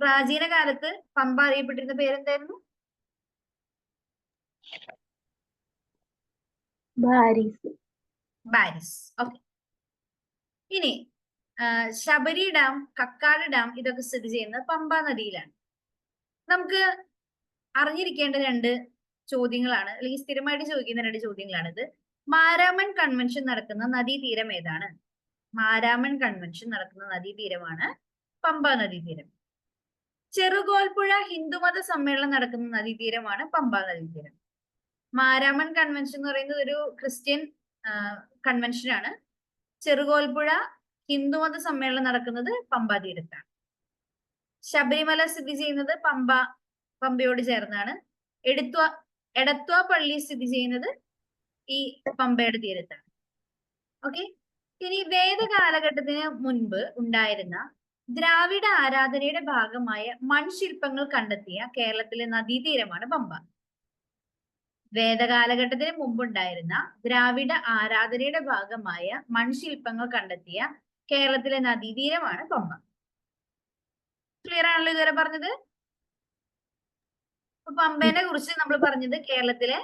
പ്രാചീന കാലത്ത് പമ്പ അറിയപ്പെട്ടിരുന്ന പേരെന്തായിരുന്നു? ബാരിസ്. ബാരിസ്. ഓക്കെ. ഇനി ശബരി ഡാം, കക്കാട് ഡാം ഇതൊക്കെ സ്ഥിതി ചെയ്യുന്നത് പമ്പ നദിയിലാണ്. നമുക്ക് അറിഞ്ഞിരിക്കേണ്ട 2 ചോദ്യങ്ങളാണ്, അല്ലെങ്കിൽ സ്ഥിരമായിട്ട് ചോദിക്കുന്ന 2 ചോദ്യങ്ങളാണിത്. മാരാമൺ കൺവെൻഷൻ നടക്കുന്ന നദീതീരം ഏതാണ്? മാരാമൺ കൺവെൻഷൻ നടക്കുന്ന നദീതീരമാണ് പമ്പ നദീതീരം. ചെറുകോൽപ്പുഴ ഹിന്ദുമത സമ്മേളനം നടക്കുന്ന നദീതീരമാണ് പമ്പ നദീതീരം. മാരാമൺ കൺവെൻഷൻ എന്ന് പറയുന്നത് ഒരു ക്രിസ്ത്യൻ കൺവെൻഷനാണ്. ചെറുകോൽപ്പുഴ ഹിന്ദുമത സമ്മേളനം നടക്കുന്നത് പമ്പ തീരത്താണ്. ശബരിമല സ്ഥിതി ചെയ്യുന്നത് പമ്പയോട് ചേർന്നാണ്. എടത്വ പള്ളി സ്ഥിതി ചെയ്യുന്നത് ഈ പമ്പയുടെ തീരത്താണ്. ഓക്കെ. ഇനി വേദകാലഘട്ടത്തിന് മുൻപ് ഉണ്ടായിരുന്ന ദ്രാവിഡ ആരാധനയുടെ ഭാഗമായ മൺശില്പങ്ങൾ കണ്ടെത്തിയ കേരളത്തിലെ നദീതീരമാണ് പമ്പ. വേദകാലഘട്ടത്തിന് മുമ്പുണ്ടായിരുന്ന ദ്രാവിഡ ആരാധനയുടെ ഭാഗമായ മൺശില്പങ്ങൾ കണ്ടെത്തിയ കേരളത്തിലെ നദീതീരമാണ് പമ്പ. ക്ലിയർ ആണല്ലോ ഇതുവരെ പറഞ്ഞത്? പമ്പേനെ കുറിച്ച് നമ്മൾ പറഞ്ഞത് കേരളത്തിലെ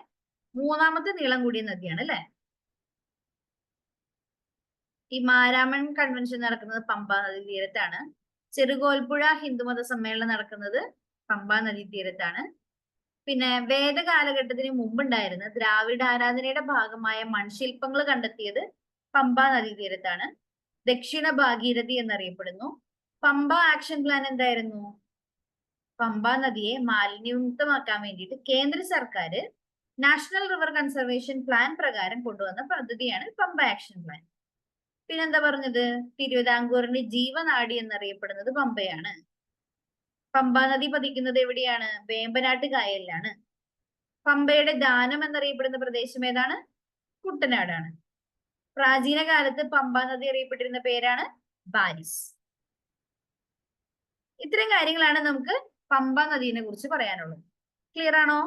3ാമത്തെ നീളം കൂടിയ നദിയാണ് അല്ലെ? ഈ മാരാമൺ കൺവെൻഷൻ നടക്കുന്നത് പമ്പാ നദീതീരത്താണ്. ചെറുകോൽപ്പുഴ ഹിന്ദുമത സമ്മേളനം നടക്കുന്നത് പമ്പാ നദീതീരത്താണ്. പിന്നെ വേദകാലഘട്ടത്തിന് മുമ്പുണ്ടായിരുന്ന ദ്രാവിഡ ആരാധനയുടെ ഭാഗമായ മൺശില്പങ്ങൾ കണ്ടെത്തിയത് പമ്പാ നദീതീരത്താണ്. ദക്ഷിണ ഭാഗീരഥി എന്നറിയപ്പെടുന്നു. പമ്പ ആക്ഷൻ പ്ലാൻ എന്തായിരുന്നു? പമ്പാ നദിയെ മാലിന്യമുക്തമാക്കാൻ വേണ്ടിയിട്ട് കേന്ദ്ര സർക്കാർ നാഷണൽ റിവർ കൺസർവേഷൻ പ്ലാൻ പ്രകാരം കൊണ്ടുവന്ന പദ്ധതിയാണ് പമ്പ ആക്ഷൻ പ്ലാൻ. പിന്നെന്താ പറഞ്ഞത്? തിരുവിതാംകൂറിന്റെ ജീവനാഡി എന്നറിയപ്പെടുന്നത് പമ്പയാണ്. പമ്പാ നദി പതിക്കുന്നത് എവിടെയാണ്? വേമ്പനാട്ട് കായലിലാണ്. പമ്പയുടെ ദാനം എന്നറിയപ്പെടുന്ന പ്രദേശം ഏതാണ്? കുട്ടനാടാണ്. പ്രാചീന കാലത്ത് പമ്പാ നദി അറിയപ്പെട്ടിരുന്ന പേരാണ് ബാരിസ്. ഇത്തരം കാര്യങ്ങളാണ് നമുക്ക് പമ്പാ നദീനെ കുറിച്ച് പറയാനുള്ളത്. ക്ലിയർ ആണോ?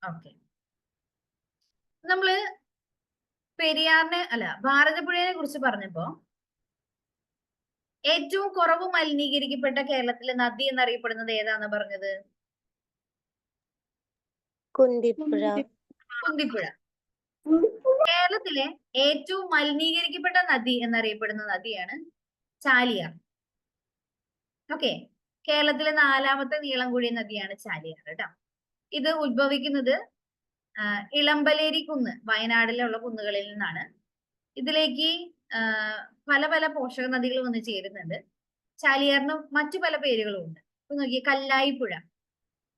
ഓക്കെ. നമ്മള് പെരിയാറിനെ അല്ല ഭാരതപ്പുഴയെ കുറിച്ച് പറഞ്ഞപ്പോ ഏറ്റവും കുറവ് മലിനീകരിക്കപ്പെട്ട കേരളത്തിലെ നദി എന്നറിയപ്പെടുന്നത് ഏതാന്ന് പറഞ്ഞത്? കുന്തിപ്പുഴ. കുന്തിപ്പുഴ. കേരളത്തിലെ ഏറ്റവും മലിനീകരിക്കപ്പെട്ട നദി എന്നറിയപ്പെടുന്ന നദിയാണ് ചാലിയാർ. ഓക്കെ. കേരളത്തിലെ 4ാമത്തെ നീളം കൂടിയ നദിയാണ് ചാലിയാർ കേട്ടോ. ഇത് ഉത്ഭവിക്കുന്നത് ഇളമ്പലേരി കുന്ന്, വയനാട്ടിലുള്ള കുന്നുകളിൽ നിന്നാണ്. ഇതിലേക്ക് പല പല പോഷക നദികൾ വന്ന് ചേരുന്നുണ്ട്. ചാലിയാറിന് മറ്റു പല പേരുകളും ഉണ്ട്. ഇപ്പൊ നോക്കിയേ, കല്ലായിപ്പുഴ,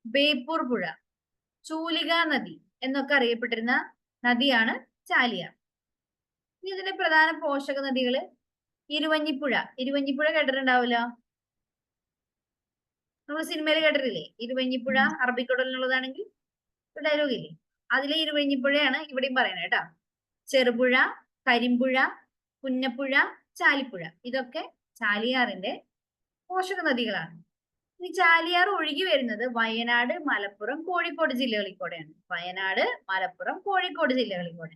ബേപ്പൂർ പുഴ, ചൂലിക നദി എന്നൊക്കെ അറിയപ്പെട്ടിരുന്ന നദിയാണ് ചാലിയാർ. ഇനി ഇതിന്റെ പ്രധാന പോഷക നദികള് ഇരുവഞ്ഞിപ്പുഴ. ഇരുവഞ്ഞിപ്പുഴ കേട്ടിട്ടുണ്ടാവില്ല, നമ്മൾ സിനിമയിൽ കേട്ടിട്ടില്ലേ? ഇരുവഞ്ഞിപ്പുഴ അറബിക്കടലിനുള്ളതാണെങ്കിൽ ഡയലോഗ് ഇല്ലേ, അതിലെ ഇരുവഞ്ഞിപ്പുഴയാണ് ഇവിടെയും പറയുന്നത് കേട്ടോ. ചെറുപുഴ, കരിമ്പുഴ, പുന്നപ്പുഴ, ചാലിപ്പുഴ ഇതൊക്കെ ചാലിയാറിന്റെ പോഷക നദികളാണ്. ഈ ചാലിയാർ ഒഴുകി വരുന്നത് വയനാട്, മലപ്പുറം, കോഴിക്കോട് ജില്ലകളിൽ കൂടെയാണ്. വയനാട്, മലപ്പുറം, കോഴിക്കോട് ജില്ലകളിൽ കൂടെ.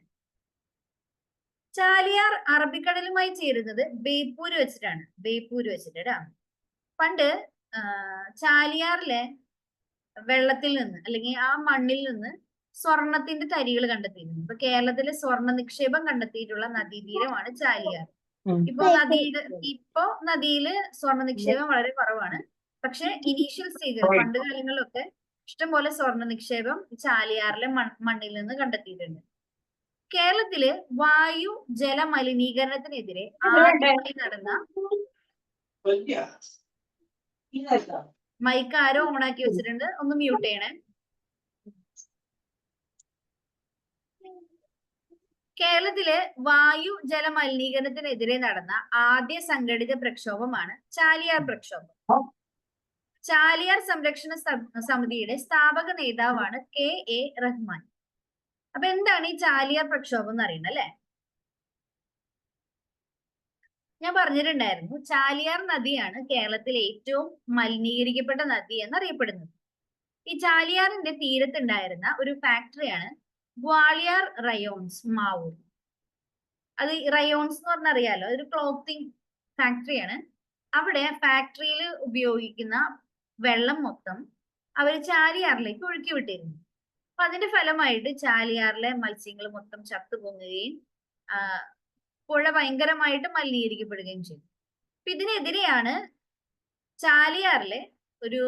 ചാലിയാർ അറബിക്കടലുമായി ചേരുന്നത് ബേപ്പൂര് വെച്ചിട്ടാണ്. ബേപ്പൂര് വെച്ചിട്ട് കേട്ടോ. പണ്ട് ചാലിയാറിലെ വെള്ളത്തിൽ നിന്ന് അല്ലെങ്കിൽ ആ മണ്ണിൽ നിന്ന് സ്വർണത്തിന്റെ തരികൾ കണ്ടെത്തിയിരുന്നു. ഇപ്പൊ കേരളത്തിലെ സ്വർണ്ണ നിക്ഷേപം കണ്ടെത്തിയിട്ടുള്ള നദീതീരമാണ് ചാലിയാർ. ഇപ്പൊ നദിയില് സ്വർണ്ണ നിക്ഷേപം വളരെ കുറവാണ്. പക്ഷെ ഇനീഷ്യൽ സ്റ്റേജിൽ പണ്ട് കാലങ്ങളിലൊക്കെ ഇഷ്ടംപോലെ സ്വർണ്ണ നിക്ഷേപം ചാലിയാറിലെ മണ്ണിൽ നിന്ന് കണ്ടെത്തിയിട്ടുണ്ട്. കേരളത്തില് വായു ജല മലിനീകരണത്തിനെതിരെ ആദ്യമായി നടന്ന മൈക്ക് ആരോ ഓണാക്കി വെച്ചിട്ടുണ്ട്, ഒന്ന് മ്യൂട്ട് ചെയ്യണേ. കേരളത്തിലെ വായു ജല മലിനീകരണത്തിനെതിരെ നടന്ന ആദ്യ സംഘടിത പ്രക്ഷോഭമാണ് ചാലിയാർ പ്രക്ഷോഭം. ചാലിയാർ സംരക്ഷണ സമിതിയുടെ സ്ഥാപക നേതാവാണ് KA റഹ്മാൻ. അപ്പൊ എന്താണ് ഈ ചാലിയാർ പ്രക്ഷോഭം എന്ന് അറിയുന്നത് അല്ലെ? ഞാൻ പറഞ്ഞിട്ടുണ്ടായിരുന്നു, ചാലിയാർ നദിയാണ് കേരളത്തിലെ ഏറ്റവും മലിനീകരിക്കപ്പെട്ട നദി എന്നറിയപ്പെടുന്നത്. ഈ ചാലിയാറിന്റെ തീരത്തുണ്ടായിരുന്ന ഒരു ഫാക്ടറിയാണ് ഗ്വാളിയാർ റയോൺസ് മാവൂർ. അത് റയോൺസ് എന്ന് പറഞ്ഞാൽ അറിയാലോ, ഒരു ക്ലോത്തിങ് ഫാക്ടറിയാണ്. അവിടെ ഫാക്ടറിയിൽ ഉപയോഗിക്കുന്ന വെള്ളം മൊത്തം അവർ ചാലിയാറിലേക്ക് ഒഴുക്കി വിട്ടിരുന്നു. അപ്പൊ അതിന്റെ ഫലമായിട്ട് ചാലിയാറിലെ മത്സ്യങ്ങൾ മൊത്തം ചത്തുപൊങ്ങുകയും പുഴ ഭയങ്കരമായിട്ട് മലിനീകരിക്കപ്പെടുകയും ചെയ്തു. അപ്പൊ ഇതിനെതിരെയാണ് ചാലിയാറിലെ ഒരു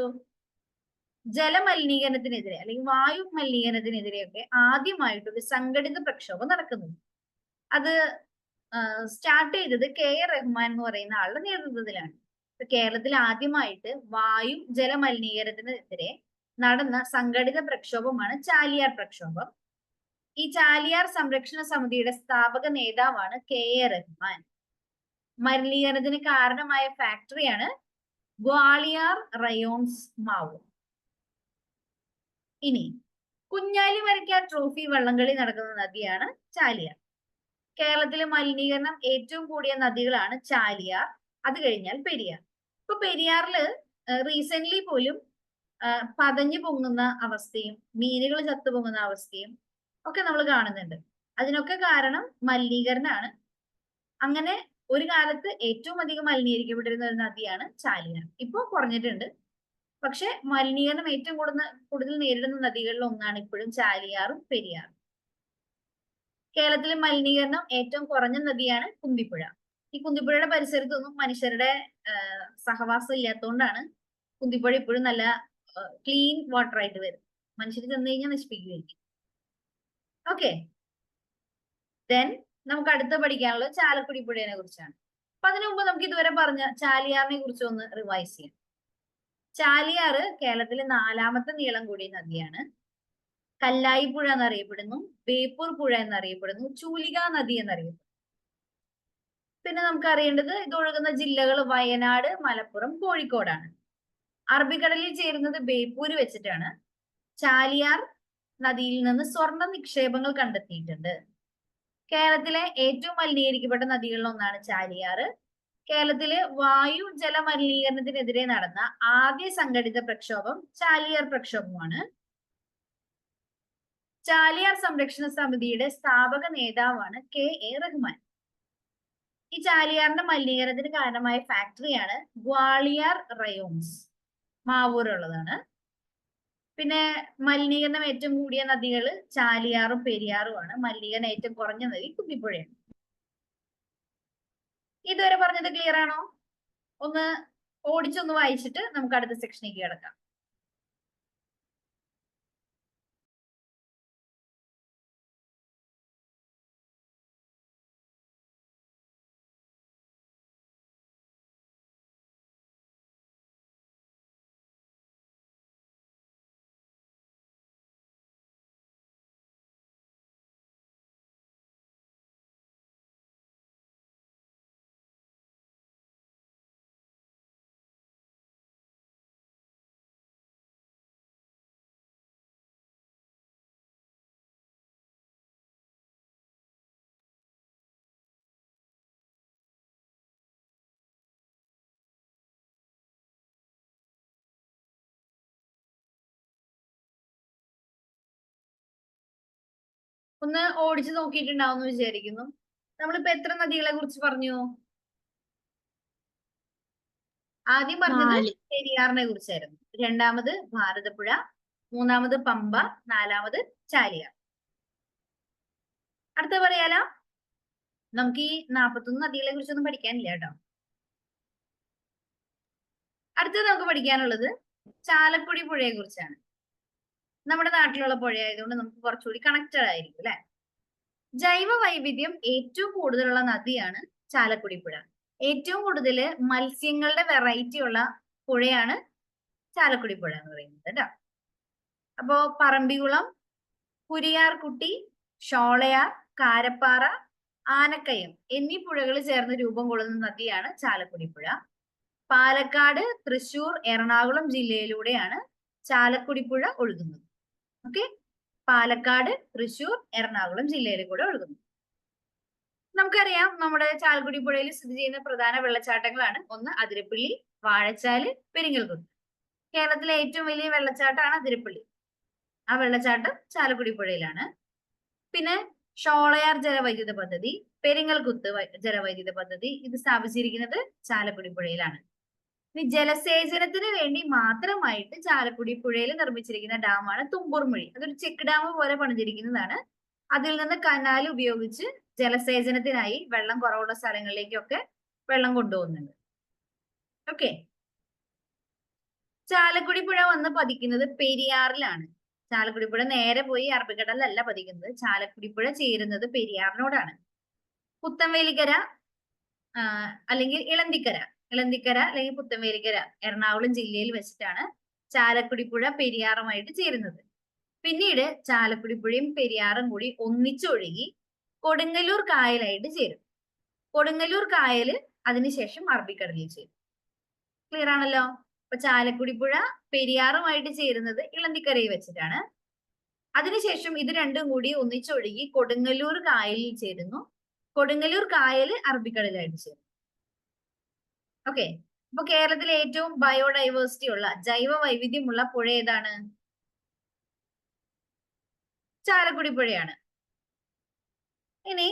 ജലമലിനീകരണത്തിനെതിരെ അല്ലെങ്കിൽ വായു മലിനീകരണത്തിനെതിരെയൊക്കെ ആദ്യമായിട്ടൊരു സംഘടിത പ്രക്ഷോഭം നടക്കുന്നത്. അത് സ്റ്റാർട്ട് ചെയ്തത് KA റഹ്മാൻ എന്ന് പറയുന്ന ആളുടെ നേതൃത്വത്തിലാണ്. കേരളത്തിൽ ആദ്യമായിട്ട് വായു ജലമലിനീകരണത്തിനെതിരെ നടന്ന സംഘടിത പ്രക്ഷോഭമാണ് ചാലിയാർ പ്രക്ഷോഭം. ഈ ചാലിയാർ സംരക്ഷണ സമിതിയുടെ സ്ഥാപക നേതാവാണ് KA റഹ്മാൻ. മലിനീകരണത്തിന് കാരണമായ ഫാക്ടറിയാണ് ഗ്വാളിയാർ റയോൺസ് മാവൂർ. ഇനി കുഞ്ഞാലിമരയ്ക്കാർ ട്രോഫി വള്ളംകളി നടക്കുന്ന നദിയാണ് ചാലിയാർ. കേരളത്തിലെ മലിനീകരണം ഏറ്റവും കൂടിയ നദികളാണ് ചാലിയാർ, അത് കഴിഞ്ഞാൽ പെരിയാർ. ഇപ്പൊ പെരിയാറില് റീസെന്റ് പോലും പതഞ്ഞു പൊങ്ങുന്ന അവസ്ഥയും മീനുകൾ ചത്തുപൊങ്ങുന്ന അവസ്ഥയും ഒക്കെ നമ്മൾ കാണുന്നുണ്ട്. അതിനൊക്കെ കാരണം മലിനീകരണമാണ്. അങ്ങനെ ഒരു കാലത്ത് ഏറ്റവും അധികം മലിനീകരിക്കപ്പെട്ടിരുന്ന ഒരു നദിയാണ് ചാലിയാർ. ഇപ്പൊ കുറഞ്ഞിട്ടുണ്ട്. പക്ഷെ മലിനീകരണം ഏറ്റവും കൂടുതൽ നേരിടുന്ന നദികളിൽ ഒന്നാണ് ഇപ്പോഴും ചാലിയാറും പെരിയാറും. കേരളത്തിലെ മലിനീകരണം ഏറ്റവും കുറഞ്ഞ നദിയാണ് കുന്തിപ്പുഴ. ഈ കുന്തിപ്പുഴയുടെ പരിസരത്തൊന്നും മനുഷ്യരുടെ സഹവാസം ഇല്ലാത്തതുകൊണ്ടാണ് കുന്തിപ്പുഴ ഇപ്പോഴും നല്ല ക്ലീൻ വാട്ടർ ആയിട്ട് വരും. മനുഷ്യർ ചെന്ന് കഴിഞ്ഞാൽ നശിപ്പിക്കുകയായിരിക്കും. ഓക്കെ, ദെൻ നമുക്ക് അടുത്ത പഠിക്കാനുള്ളത് ചാലക്കുടി പുഴയെ കുറിച്ചാണ്. അപ്പൊ അതിനു മുമ്പ് നമുക്ക് ഇതുവരെ പറഞ്ഞ ചാലിയാറിനെ കുറിച്ച് ഒന്ന് റിവൈസ് ചെയ്യാം. ചാലിയാറ് കേരളത്തിലെ 4ാമത്തെ നീളം കൂടിയ നദിയാണ്. കല്ലായി പുഴ എന്നറിയപ്പെടുന്നു, ബേപ്പൂർ പുഴ എന്നറിയപ്പെടുന്നു, ചൂലിക നദി എന്നറിയപ്പെടുന്നു. പിന്നെ നമുക്ക് അറിയേണ്ടത് ഇത് ഒഴുകുന്ന ജില്ലകൾ വയനാട്, മലപ്പുറം, കോഴിക്കോടാണ്. അറബിക്കടലിൽ ചേരുന്നത് ബേപ്പൂര് വെച്ചിട്ടാണ്. ചാലിയാർ നദിയിൽ നിന്ന് സ്വർണ്ണ നിക്ഷേപങ്ങൾ കണ്ടെത്തിയിട്ടുണ്ട്. കേരളത്തിലെ ഏറ്റവും മലിനീകരിക്കപ്പെട്ട നദികളിൽ ഒന്നാണ് ചാലിയാറ്. കേരളത്തിലെ വായു ജല മലിനീകരണത്തിനെതിരെ നടന്ന ആദ്യ സംഘടിത പ്രക്ഷോഭം ചാലിയാർ പ്രക്ഷോഭമാണ്. ചാലിയാർ സംരക്ഷണ സമിതിയുടെ സ്ഥാപക നേതാവാണ് KA റഹ്മാൻ. ഈ ചാലിയാറിന്റെ മലിനീകരണത്തിന് കാരണമായ ഫാക്ടറിയാണ് ഗ്വാളിയാർ റയോൺസ്, മാവൂരുള്ളതാണ്. പിന്നെ മലിനീകരണം ഏറ്റവും കൂടിയ നദികൾ ചാലിയാറും പെരിയാറുമാണ്. മലിനീകരണം ഏറ്റവും കുറഞ്ഞ നദി കുന്തിപ്പുഴയാണ്. ഇതുവരെ പറഞ്ഞത് ക്ലിയർ ആണോ? ഒന്ന് ഓടിച്ചൊന്ന് വായിച്ചിട്ട് നമുക്ക് അടുത്ത സെക്ഷനിലേക്ക് കിടക്കാം. ഒന്ന് ഓടിച്ചു നോക്കിയിട്ടുണ്ടാവും വിചാരിക്കുന്നു. നമ്മളിപ്പോ എത്ര നദികളെ കുറിച്ച് പറഞ്ഞു? ആദ്യം പറഞ്ഞത് 4. പെരിയാറിനെ കുറിച്ചായിരുന്നു. രണ്ടാമത് ഭാരതപ്പുഴ, മൂന്നാമത് പമ്പ, 4ാമത് ചാലിയാർ. അടുത്ത പറയാലോ? നമുക്ക് ഈ 41 നദികളെ കുറിച്ചൊന്നും പഠിക്കാനില്ല കേട്ടോ. അടുത്തത് നമുക്ക് പഠിക്കാനുള്ളത് ചാലക്കുടി പുഴയെ കുറിച്ചാണ്. നമ്മുടെ നാട്ടിലുള്ള പുഴയായതുകൊണ്ട് നമുക്ക് കുറച്ചുകൂടി കണക്റ്റഡ് ആയിരിക്കും അല്ലെ. ജൈവ വൈവിധ്യം ഏറ്റവും കൂടുതലുള്ള നദിയാണ് ചാലക്കുടി പുഴ. ഏറ്റവും കൂടുതൽ മത്സ്യങ്ങളുടെ വെറൈറ്റി ഉള്ള പുഴയാണ് ചാലക്കുടി പുഴ എന്ന് പറയുന്നത് കേട്ടോ. അപ്പോ പറമ്പിക്കുളം, കുരിയാർകുട്ടി, ഷോളയാർ, കാരപ്പാറ, ആനക്കയം എന്നീ പുഴകൾ ചേർന്ന് രൂപം കൊള്ളുന്ന നദിയാണ് ചാലക്കുടി പുഴ. പാലക്കാട്, തൃശൂർ, എറണാകുളം ജില്ലയിലൂടെയാണ് ചാലക്കുടി പുഴ ഒഴുകുന്നത്. ഓക്കെ, പാലക്കാട്, തൃശൂർ, എറണാകുളം ജില്ലയിൽ കൂടെ ഒഴുകുന്നു. നമുക്കറിയാം നമ്മുടെ ചാലക്കുടി പുഴയിൽ സ്ഥിതി ചെയ്യുന്ന പ്രധാന വെള്ളച്ചാട്ടങ്ങളാണ് ഒന്ന് അതിരപ്പള്ളി, വാഴച്ചാല്, പെരിങ്ങൽകുത്ത്. കേരളത്തിലെ ഏറ്റവും വലിയ വെള്ളച്ചാട്ടമാണ് അതിരപ്പള്ളി. ആ വെള്ളച്ചാട്ടം ചാലക്കുടി പുഴയിലാണ്. പിന്നെ ഷോളയാർ ജലവൈദ്യുത പദ്ധതി, പെരിങ്ങൽകുത്ത് ജലവൈദ്യുത പദ്ധതി ഇത് സ്ഥാപിച്ചിരിക്കുന്നത് ചാലക്കുടി പുഴയിലാണ്. ഇനി ജലസേചനത്തിന് വേണ്ടി മാത്രമായിട്ട് ചാലക്കുടി പുഴയിൽ നിർമ്മിച്ചിരിക്കുന്ന ഡാമാണ് തുമ്പൂർമുഴി. അതൊരു ചെക്ക് ഡാം പോലെ പണിതിരിക്കുന്നതാണ്. അതിൽ നിന്ന് കനാൽ ഉപയോഗിച്ച് ജലസേചനത്തിനായി വെള്ളം കുറവുള്ള സ്ഥലങ്ങളിലേക്കൊക്കെ വെള്ളം കൊണ്ടുപോകുന്നുണ്ട്. ഓക്കെ, ചാലക്കുടി പുഴ വന്ന് പതിക്കുന്നത് പെരിയാറിലാണ്. ചാലക്കുടി പുഴ നേരെ പോയി അറബിക്കടലിലല്ല പതിക്കുന്നത്. ചാലക്കുടി പുഴ ചേരുന്നത് പെരിയാറിനോടാണ്. പുത്തൻവേലിക്കര അല്ലെങ്കിൽ ഇളന്തിക്കര അല്ലെങ്കിൽ പുത്തൻവേലിക്കര എറണാകുളം ജില്ലയിൽ വെച്ചിട്ടാണ് ചാലക്കുടി പുഴ പെരിയാറുമായിട്ട് ചേരുന്നത്. പിന്നീട് ചാലക്കുടി പുഴയും പെരിയാറും കൂടി ഒന്നിച്ചൊഴുകി കൊടുങ്ങല്ലൂർ കായലായിട്ട് ചേരും. കൊടുങ്ങല്ലൂർ കായല് അതിനുശേഷം അറബിക്കടലിൽ ചേരും. ക്ലിയർ ആണല്ലോ? അപ്പൊ ചാലക്കുടി പുഴ പെരിയാറുമായിട്ട് ചേരുന്നത് ഇളന്തിക്കരയിൽ വെച്ചിട്ടാണ്. അതിനുശേഷം ഇത് രണ്ടും കൂടി ഒന്നിച്ചൊഴുകി കൊടുങ്ങല്ലൂർ കായലിൽ ചേരുന്നു. കൊടുങ്ങല്ലൂർ കായല് അറബിക്കടലായിട്ട് ചേരും. ഓക്കെ, അപ്പൊ കേരളത്തിലെ ഏറ്റവും ബയോഡൈവേഴ്സിറ്റി ഉള്ള ജൈവ വൈവിധ്യമുള്ള പുഴ ഏതാണ്? ചാലക്കുടി പുഴയാണ്. ഇനി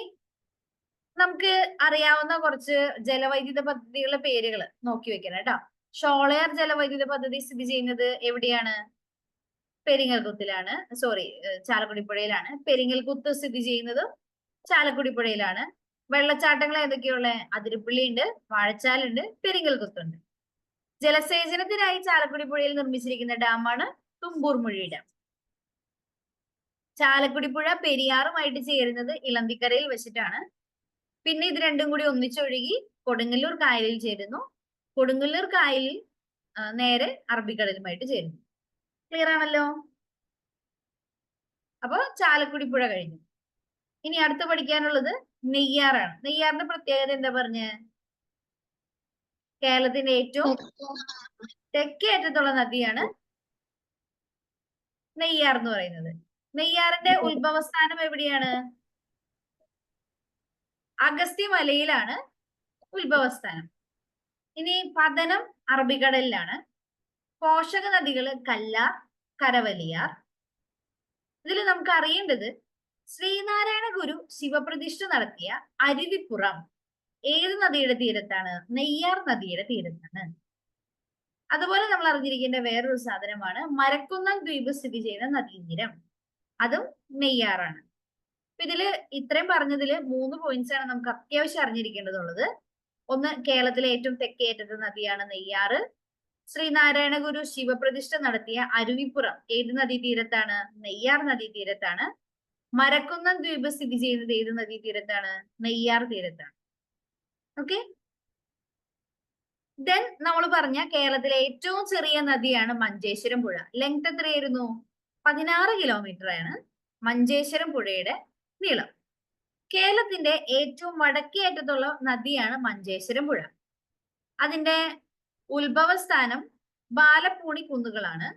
നമുക്ക് അറിയാവുന്ന കുറച്ച് ജലവൈദ്യുത പദ്ധതികളുടെ പേരുകൾ നോക്കി വെക്കണം കേട്ടോ. ഷോളയാർ ജലവൈദ്യുത പദ്ധതി സ്ഥിതി ചെയ്യുന്നത് എവിടെയാണ്? പെരിങ്ങൽകുത്തിലാണ്. ചാലക്കുടി പുഴയിലാണ്. പെരിങ്ങൽകുത്ത് സ്ഥിതി ചെയ്യുന്നത് ചാലക്കുടി പുഴയിലാണ്. വെള്ളച്ചാട്ടങ്ങൾ ഏതൊക്കെയുള്ള? അതിരപ്പള്ളി ഉണ്ട്, വാഴച്ചാലുണ്ട്, പെരിങ്ങൽകുത്തുണ്ട്. ജലസേചനത്തിനായി ചാലക്കുടി പുഴയിൽ നിർമ്മിച്ചിരിക്കുന്ന ഡാമാണ് തുമ്പൂർ മുഴി ഡാം. ചാലക്കുടി പുഴ പെരിയാറുമായിട്ട് ചേരുന്നത് ഇളന്തിക്കരയിൽ വെച്ചിട്ടാണ്. പിന്നെ ഇത് രണ്ടും കൂടി ഒന്നിച്ചൊഴുകി കൊടുങ്ങല്ലൂർ കായലിൽ ചേരുന്നു. കൊടുങ്ങല്ലൂർ കായലിൽ നേരെ അറബിക്കടലുമായിട്ട് ചേരുന്നു. ക്ലിയർ ആണല്ലോ? അപ്പൊ ചാലക്കുടി പുഴ കഴിഞ്ഞു. ഇനി അടുത്ത് പഠിക്കാനുള്ളത് നെയ്യാറാണ്. നെയ്യാറിന്റെ പ്രത്യേകത എന്താ പറഞ്ഞ? കേരളത്തിന്റെ ഏറ്റവും തെക്കേ അറ്റത്തുള്ള നദിയാണ് നെയ്യാർ എന്ന് പറയുന്നത്. നെയ്യാറിന്റെ ഉത്ഭവസ്ഥാനം എവിടെയാണ്? അഗസ്ത്യമലയിലാണ് ഉത്ഭവസ്ഥാനം. ഇനി പതനം അറബിക്കടലിലാണ്. പോഷക നദികള് കല്ലാർ, കരവലിയാർ. ഇതിൽ നമുക്ക് അറിയേണ്ടത് ശ്രീനാരായണ ഗുരു ശിവപ്രതിഷ്ഠ നടത്തിയ അരുവിപ്പുറം ഏത് നദിയുടെ തീരത്താണ്? നെയ്യാർ നദിയുടെ തീരത്താണ്. അതുപോലെ നമ്മൾ അറിഞ്ഞിരിക്കേണ്ട വേറൊരു സാധനമാണ് മരക്കുന്നം ദ്വീപ് സ്ഥിതി ചെയ്യുന്ന നദീതീരം. അതും നെയ്യാറാണ്. അപ്പൊ ഇതില് ഇത്രയും പറഞ്ഞതില് 3 പോയിന്റ്സ് ആണ് നമുക്ക് അത്യാവശ്യം അറിഞ്ഞിരിക്കേണ്ടതുള്ളത്. ഒന്ന്, കേരളത്തിലെ ഏറ്റവും തെക്കേയറ്റത്തെ നദിയാണ് നെയ്യാറ്. ശ്രീനാരായണ ഗുരു ശിവപ്രതിഷ്ഠ നടത്തിയ അരുവിപ്പുറം ഏത് നദീതീരത്താണ്? നെയ്യാർ നദീതീരത്താണ്. മരക്കുന്നം ദ്വീപ് സ്ഥിതി ചെയ്യുന്നത് ഏത് നദീതീരത്താണ്? നെയ്യാർ തീരത്താണ്. ഓക്കെ. ദെൻ നമ്മൾ പറഞ്ഞ കേരളത്തിലെ ഏറ്റവും ചെറിയ നദിയാണ് മഞ്ചേശ്വരം പുഴ. ലെങ്ത് എത്രയായിരുന്നു? 16 കിലോമീറ്റർ ആണ് മഞ്ചേശ്വരം പുഴയുടെ നീളം. കേരളത്തിന്റെ ഏറ്റവും വടക്കേ അറ്റത്തുള്ള നദിയാണ് മഞ്ചേശ്വരം പുഴ. അതിന്റെ ഉത്ഭവസ്ഥാനം ബാലപ്പൂണി കുന്നുകളാണ്.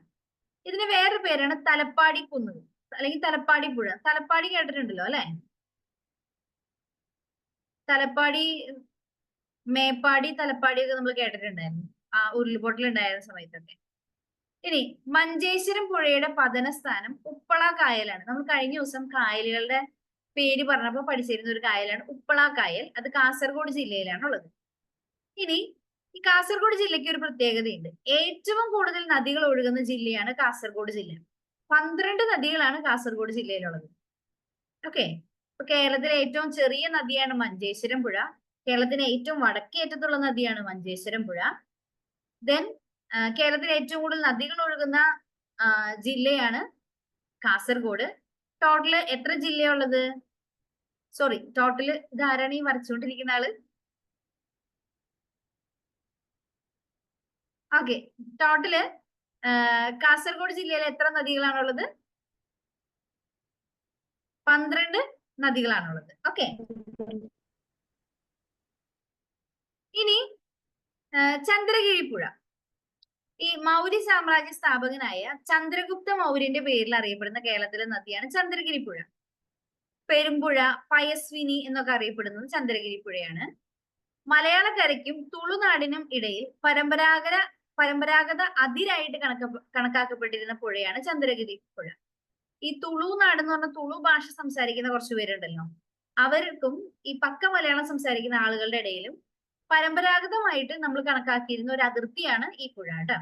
ഇതിന് വേറൊരു പേരാണ് തലപ്പാടി കുന്നുകൾ അല്ലെങ്കിൽ തലപ്പാടി പുഴ. തലപ്പാടി കേട്ടിട്ടുണ്ടല്ലോ അല്ലെ? തലപ്പാടി, മേപ്പാടി, തലപ്പാടി ഒക്കെ നമ്മൾ കേട്ടിട്ടുണ്ടായിരുന്നു ആ ഉരുൾപൊട്ടൽ ഉണ്ടായിരുന്ന സമയത്തൊക്കെ. ഇനി മഞ്ചേശ്വരം പുഴയുടെ പതനസ്ഥാനം ഉപ്പള കായലാണ്. നമ്മൾ കഴിഞ്ഞ ദിവസം കായലുകളുടെ പേര് പറഞ്ഞപ്പോൾ പഠിച്ചിരുന്ന ഒരു കായലാണ് ഉപ്പള കായൽ. അത് കാസർഗോഡ് ജില്ലയിലാണ് ഉള്ളത്. ഇനി ഈ കാസർഗോഡ് ജില്ലയ്ക്ക് ഒരു പ്രത്യേകതയുണ്ട്. ഏറ്റവും കൂടുതൽ നദികൾ ഒഴുകുന്ന ജില്ലയാണ് കാസർഗോഡ് ജില്ല. 12 നദികളാണ് കാസർഗോഡ് ജില്ലയിലുള്ളത്. ഓക്കെ. അപ്പൊ കേരളത്തിലെ ഏറ്റവും ചെറിയ നദിയാണ് മഞ്ചേശ്വരം പുഴ. കേരളത്തിന് ഏറ്റവും വടക്കേ അറ്റത്തുള്ള നദിയാണ് മഞ്ചേശ്വരം പുഴ. ദെൻ കേരളത്തിലെ ഏറ്റവും കൂടുതൽ നദികൾ ഒഴുകുന്ന ജില്ലയാണ് കാസർഗോഡ്. ടോട്ടല് എത്ര ജില്ലയുള്ളത്? സോറി, ടോട്ടല് ഇത് ആരാണ് ഈ വരച്ചുകൊണ്ടിരിക്കുന്ന ആള്? ഓക്കെ. ടോട്ടല് കാസർഗോഡ് ജില്ലയിൽ എത്ര നദികളാണുള്ളത്? 12 നദികളാണുള്ളത്. ഓക്കെ. ഇനി ചന്ദ്രഗിരി പുഴ. ഈ മൗര്യ സാമ്രാജ്യ സ്ഥാപകനായ ചന്ദ്രഗുപ്ത മൗര്യന്റെ പേരിൽ അറിയപ്പെടുന്ന കേരളത്തിലെ നദിയാണ് ചന്ദ്രഗിരി പുഴ. പെരുമ്പുഴ, പയസ്വിനി എന്നൊക്കെ അറിയപ്പെടുന്നത് ചന്ദ്രഗിരി പുഴയാണ്. മലയാളക്കരയ്ക്കും തുളുനാടിനും ഇടയിൽ പരമ്പരാഗത അതിരായിട്ട് കണക്കാക്കപ്പെട്ടിരുന്ന പുഴയാണ് ചന്ദ്രഗിരി പുഴ. ഈ തുളുനാട് എന്ന് പറഞ്ഞ തുളു ഭാഷ സംസാരിക്കുന്ന കുറച്ചു പേരുണ്ടല്ലോ, അവർക്കും ഈ പക്ക മലയാളം സംസാരിക്കുന്ന ആളുകളുടെ ഇടയിലും പരമ്പരാഗതമായിട്ട് നമ്മൾ കണക്കാക്കിയിരുന്ന ഒരു അതിർത്തിയാണ് ഈ പുഴ കേട്ടോ.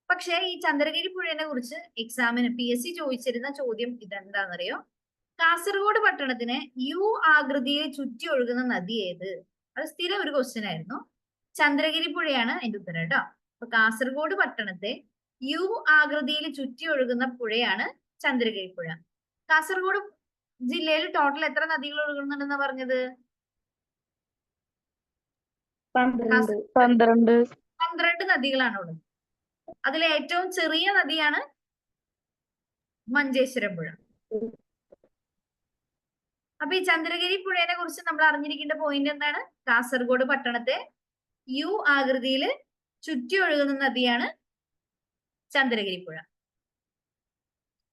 പക്ഷെ ഈ ചന്ദ്രഗിരി പുഴയെ കുറിച്ച് എക്സാമിന് PSC ചോദിച്ചിരുന്ന ചോദ്യം ഇതെന്താണെന്നറിയോ? കാസർഗോഡ് പട്ടണത്തിന് U ആകൃതിയിൽ ചുറ്റി ഒഴുകുന്ന നദി ഏത്? അത് സ്ഥിരം ഒരു ക്വസ്റ്റ്യൻ ആയിരുന്നു. ചന്ദ്രഗിരി പുഴയാണ് അതിന്റെ ഉത്തരം കേട്ടോ. അപ്പൊ കാസർഗോഡ് പട്ടണത്തെ U ആകൃതിയിൽ ചുറ്റി ഒഴുകുന്ന പുഴയാണ് ചന്ദ്രഗിരി പുഴ. കാസർഗോഡ് ജില്ലയിൽ ടോട്ടൽ എത്ര നദികൾ ഒഴുകുന്നുണ്ടെന്നാ പറഞ്ഞത്? 12 നദികളാണ് ഉള്ളത്. അതിലെ ഏറ്റവും ചെറിയ നദിയാണ് മഞ്ചേശ്വരം പുഴ. അപ്പൊ ഈ ചന്ദ്രഗിരി പുഴയെ കുറിച്ച് നമ്മൾ അറിഞ്ഞിരിക്കേണ്ട പോയിന്റ് എന്താണ്? കാസർഗോഡ് പട്ടണത്തെ U ആകൃതിയിൽ ചുറ്റി ഒഴുകുന്ന നദിയാണ് ചന്ദ്രഗിരി പുഴ.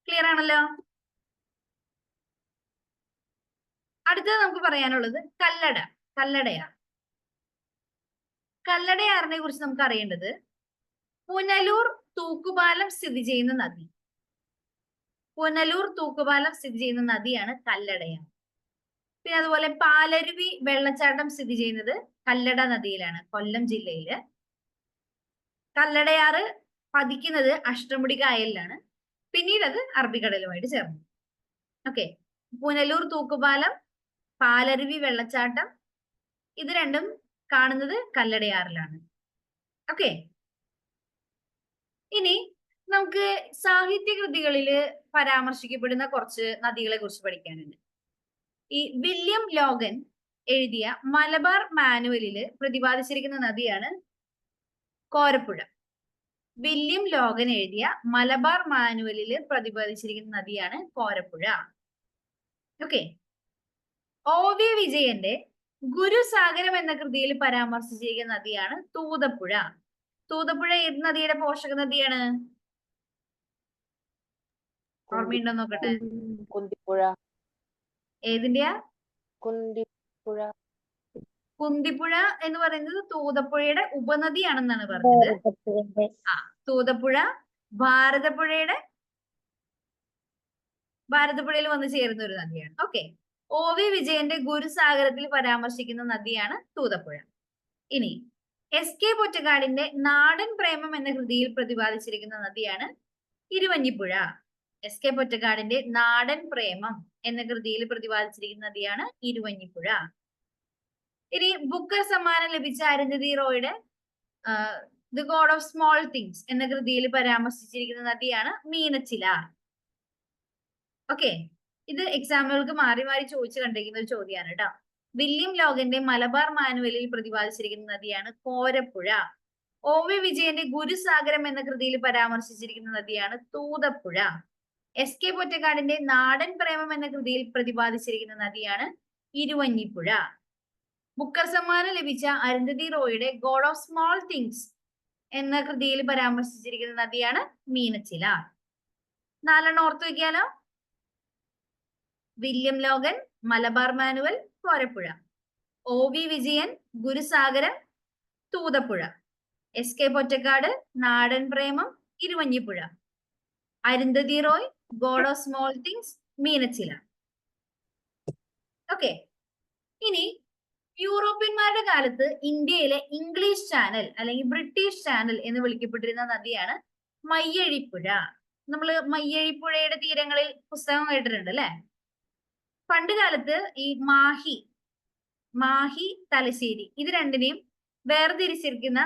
ക്ലിയർ ആണല്ലോ? അടുത്തത് നമുക്ക് പറയാനുള്ളത് കല്ലടയാർ. കല്ലടയാറിനെ കുറിച്ച് നമുക്ക് അറിയേണ്ടത് പുനലൂർ തൂക്കുപാലം സ്ഥിതി ചെയ്യുന്ന നദി. പുനലൂർ തൂക്കുപാലം സ്ഥിതി ചെയ്യുന്ന നദിയാണ് കല്ലടയാർ. പിന്നെ അതുപോലെ പാലരുവി വെള്ളച്ചാട്ടം സ്ഥിതി ചെയ്യുന്നത് കല്ലട നദിയിലാണ്, കൊല്ലം ജില്ലയില്. കല്ലടയാറ് പതിക്കുന്നത് അഷ്ടമുടി കായലിലാണ്. പിന്നീട് അത് അറബിക്കടലുമായിട്ട് ചേർന്നു. ഓക്കെ. പുനലൂർ തൂക്കുപാലം, പാലരുവി വെള്ളച്ചാട്ടം ഇത് രണ്ടും കാണുന്നത് കല്ലടയാറിലാണ്. ഓക്കെ, ഇനി നമുക്ക് സാഹിത്യകൃതികളില് പരാമർശിക്കപ്പെടുന്ന കുറച്ച് നദികളെ കുറിച്ച് പഠിക്കാനുണ്ട്. ഈ വില്യം ലോഗൻ എഴുതിയ മലബാർ മാനുവലില് പ്രതിപാദിച്ചിരിക്കുന്ന നദിയാണ് കോരപ്പുഴ. വില്യം ലോഗൻ എഴുതിയ മലബാർ മാനുവലില് പ്രതിപാദിച്ചിരിക്കുന്ന നദിയാണ് കോരപ്പുഴ. ഓക്കെ, OV വിജയന്റെ ഗുരുസാഗരം എന്ന കൃതിയിൽ പരാമർശിച്ചിരിക്കുന്ന നദിയാണ് തൂതപ്പുഴ. തൂതപ്പുഴ ഏത് നദിയുടെ പോഷക നദിയാണ്? ഓർമ്മയുണ്ടോ നോക്കട്ടെ. കുന്തിപ്പുഴ. ഏതിന്റെയാ? കുന്തിപ്പുഴ. കുന്തിപ്പുഴ എന്ന് പറയുന്നത് തൂതപ്പുഴയുടെ ഉപനദിയാണെന്നാണ് പറഞ്ഞത്. തൂതപ്പുഴ ഭാരതപ്പുഴയിൽ വന്ന് ചേരുന്ന ഒരു നദിയാണ്. ഓക്കെ, OV വിജയന്റെ ഗുരുസാഗരത്തിൽ പരാമർശിക്കുന്ന നദിയാണ് തൂതപ്പുഴ. ഇനി SK പൊറ്റക്കാടിന്റെ നാടൻ പ്രേമം എന്ന കൃതിയിൽ പ്രതിപാദിച്ചിരിക്കുന്ന നദിയാണ് ഇരുവഞ്ഞിപ്പുഴ. SK പൊറ്റക്കാടിന്റെ നാടൻ പ്രേമം എന്ന കൃതിയിൽ പ്രതിപാദിച്ചിരിക്കുന്ന നദിയാണ് ഇരുവഞ്ഞിപ്പുഴ. ഇനി ബുക്കർ സമ്മാനം ലഭിച്ച അരുന്ധതി റോയുടെ the god of small things എന്ന കൃതിയിൽ പരാമർശിച്ചിരിക്കുന്ന നദിയാണ് മീനച്ചിലാർ. ഓക്കെ, ഇത് എക്സാമുകൾക്ക് മാറി മാറി ചോദിച്ചു കണ്ടിരിക്കുന്ന ഒരു ചോദ്യമാണ് കേട്ടോ. വില്യം ലോഗന്റെ മലബാർ മാനുവലിൽ പ്രതിപാദിച്ചിരിക്കുന്ന നദിയാണ് കോരപ്പുഴ. OV വിജയന്റെ ഗുരുസാഗരം എന്ന കൃതിയിൽ പരാമർശിച്ചിരിക്കുന്ന നദിയാണ് തൂതപ്പുഴ. SK പൊറ്റക്കാടിന്റെ നാടൻ പ്രേമം എന്ന കൃതിയിൽ പ്രതിപാദിച്ചിരിക്കുന്ന നദിയാണ് ഇരുവഞ്ഞിപ്പുഴ. ബുക്കർ സമ്മാനം ലഭിച്ച അരുന്ധതി റോയുടെ ഗോഡ് ഓഫ് സ്മോൾ തിങ്സ് എന്ന കൃതിയിൽ പരാമർശിച്ചിരിക്കുന്ന നദിയാണ് മീനച്ചിലാർ. 4 ഓർത്തു വെക്കാലോ. William Logan Malabar manual Korapuzha, OV Vijayan Gurusagaram Thoothapuzha, SK Pottekkatt Nadan Premam Iruvanjippuzha, Arundhati Roy god of small things Meenachilar. Okay, ഇനി യൂറോപ്യന്മാരുടെ കാലത്ത് ഇന്ത്യയിലെ ഇംഗ്ലീഷ് ചാനൽ അല്ലെങ്കിൽ ബ്രിട്ടീഷ് ചാനൽ എന്ന് വിളിക്കപ്പെട്ടിരുന്ന നദിയാണ് മയ്യഴിപ്പുഴ. നമ്മള് മയ്യഴിപ്പുഴയുടെ തീരങ്ങളിൽ പുസ്തകം കേട്ടിട്ടുണ്ട് അല്ലെ. പണ്ട് കാലത്ത് ഈ മാഹി തലശ്ശേരി ഇത് രണ്ടിനെയും വേർതിരിച്ചിരിക്കുന്ന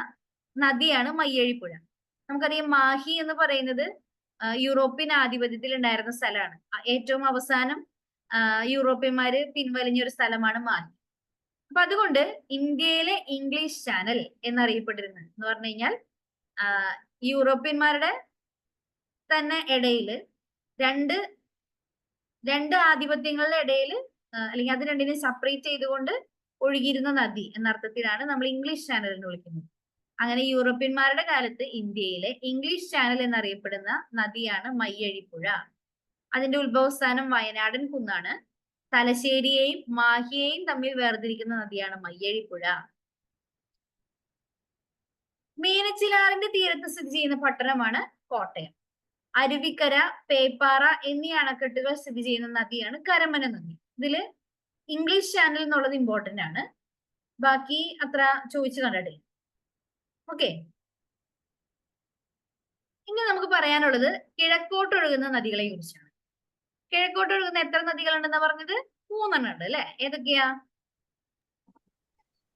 നദിയാണ് മയ്യഴിപ്പുഴ. നമുക്കറിയാം മാഹി എന്ന് പറയുന്നത് യൂറോപ്യൻ ആധിപത്യത്തിൽ ഉണ്ടായിരുന്ന സ്ഥലമാണ്. ഏറ്റവും അവസാനം യൂറോപ്യന്മാര് പിൻവലിഞ്ഞൊരു സ്ഥലമാണ് മാഹി. അപ്പൊ അതുകൊണ്ട് ഇന്ത്യയിലെ ഇംഗ്ലീഷ് ചാനൽ എന്നറിയപ്പെട്ടിരുന്നത് എന്ന് പറഞ്ഞു കഴിഞ്ഞാൽ യൂറോപ്യന്മാരുടെ തന്നെ ഇടയില് രണ്ട് ആധിപത്യങ്ങളുടെ ഇടയിൽ അല്ലെങ്കിൽ അത് രണ്ടിനെ സെപ്പറേറ്റ് ചെയ്തുകൊണ്ട് ഒഴുകിയിരുന്ന നദി എന്ന അർത്ഥത്തിലാണ് നമ്മൾ ഇംഗ്ലീഷ് ചാനൽ എന്ന് വിളിക്കുന്നത്. അങ്ങനെ യൂറോപ്യന്മാരുടെ കാലത്ത് ഇന്ത്യയിലെ ഇംഗ്ലീഷ് ചാനൽ എന്നറിയപ്പെടുന്ന നദിയാണ് മയ്യഴിപ്പുഴ. അതിന്റെ ഉത്ഭവസ്ഥാനം വയനാടൻ കുന്നാണ്. തലശ്ശേരിയെയും മാഹിയെയും തമ്മിൽ വേർതിരിക്കുന്ന നദിയാണ് മയ്യഴിപ്പുഴ. മീനച്ചിലാറിന്റെ തീരത്ത് സ്ഥിതി ചെയ്യുന്ന പട്ടണമാണ് കോട്ടയം. അരുവിക്കര, പേപ്പാറ എന്നീ അണക്കെട്ടുകൾ സ്ഥിതി ചെയ്യുന്ന നദിയാണ് കരമന നദി. ഇതില് ഇംഗ്ലീഷ് ചാനൽ എന്നുള്ളത് ഇമ്പോർട്ടന്റ് ആണ്, ബാക്കി അത്ര ചോദിച്ചു കണ്ടിട്ടില്ല. ഓക്കെ, ഇനി നമുക്ക് പറയാനുള്ളത് കിഴക്കോട്ടൊഴുകുന്ന നദികളെ കുറിച്ചാണ്. കിഴക്കോട്ടൊഴുകുന്ന എത്ര നദികളുണ്ടെന്നാ പറഞ്ഞത്? 3 ഉണ്ട് അല്ലെ. ഏതൊക്കെയാ?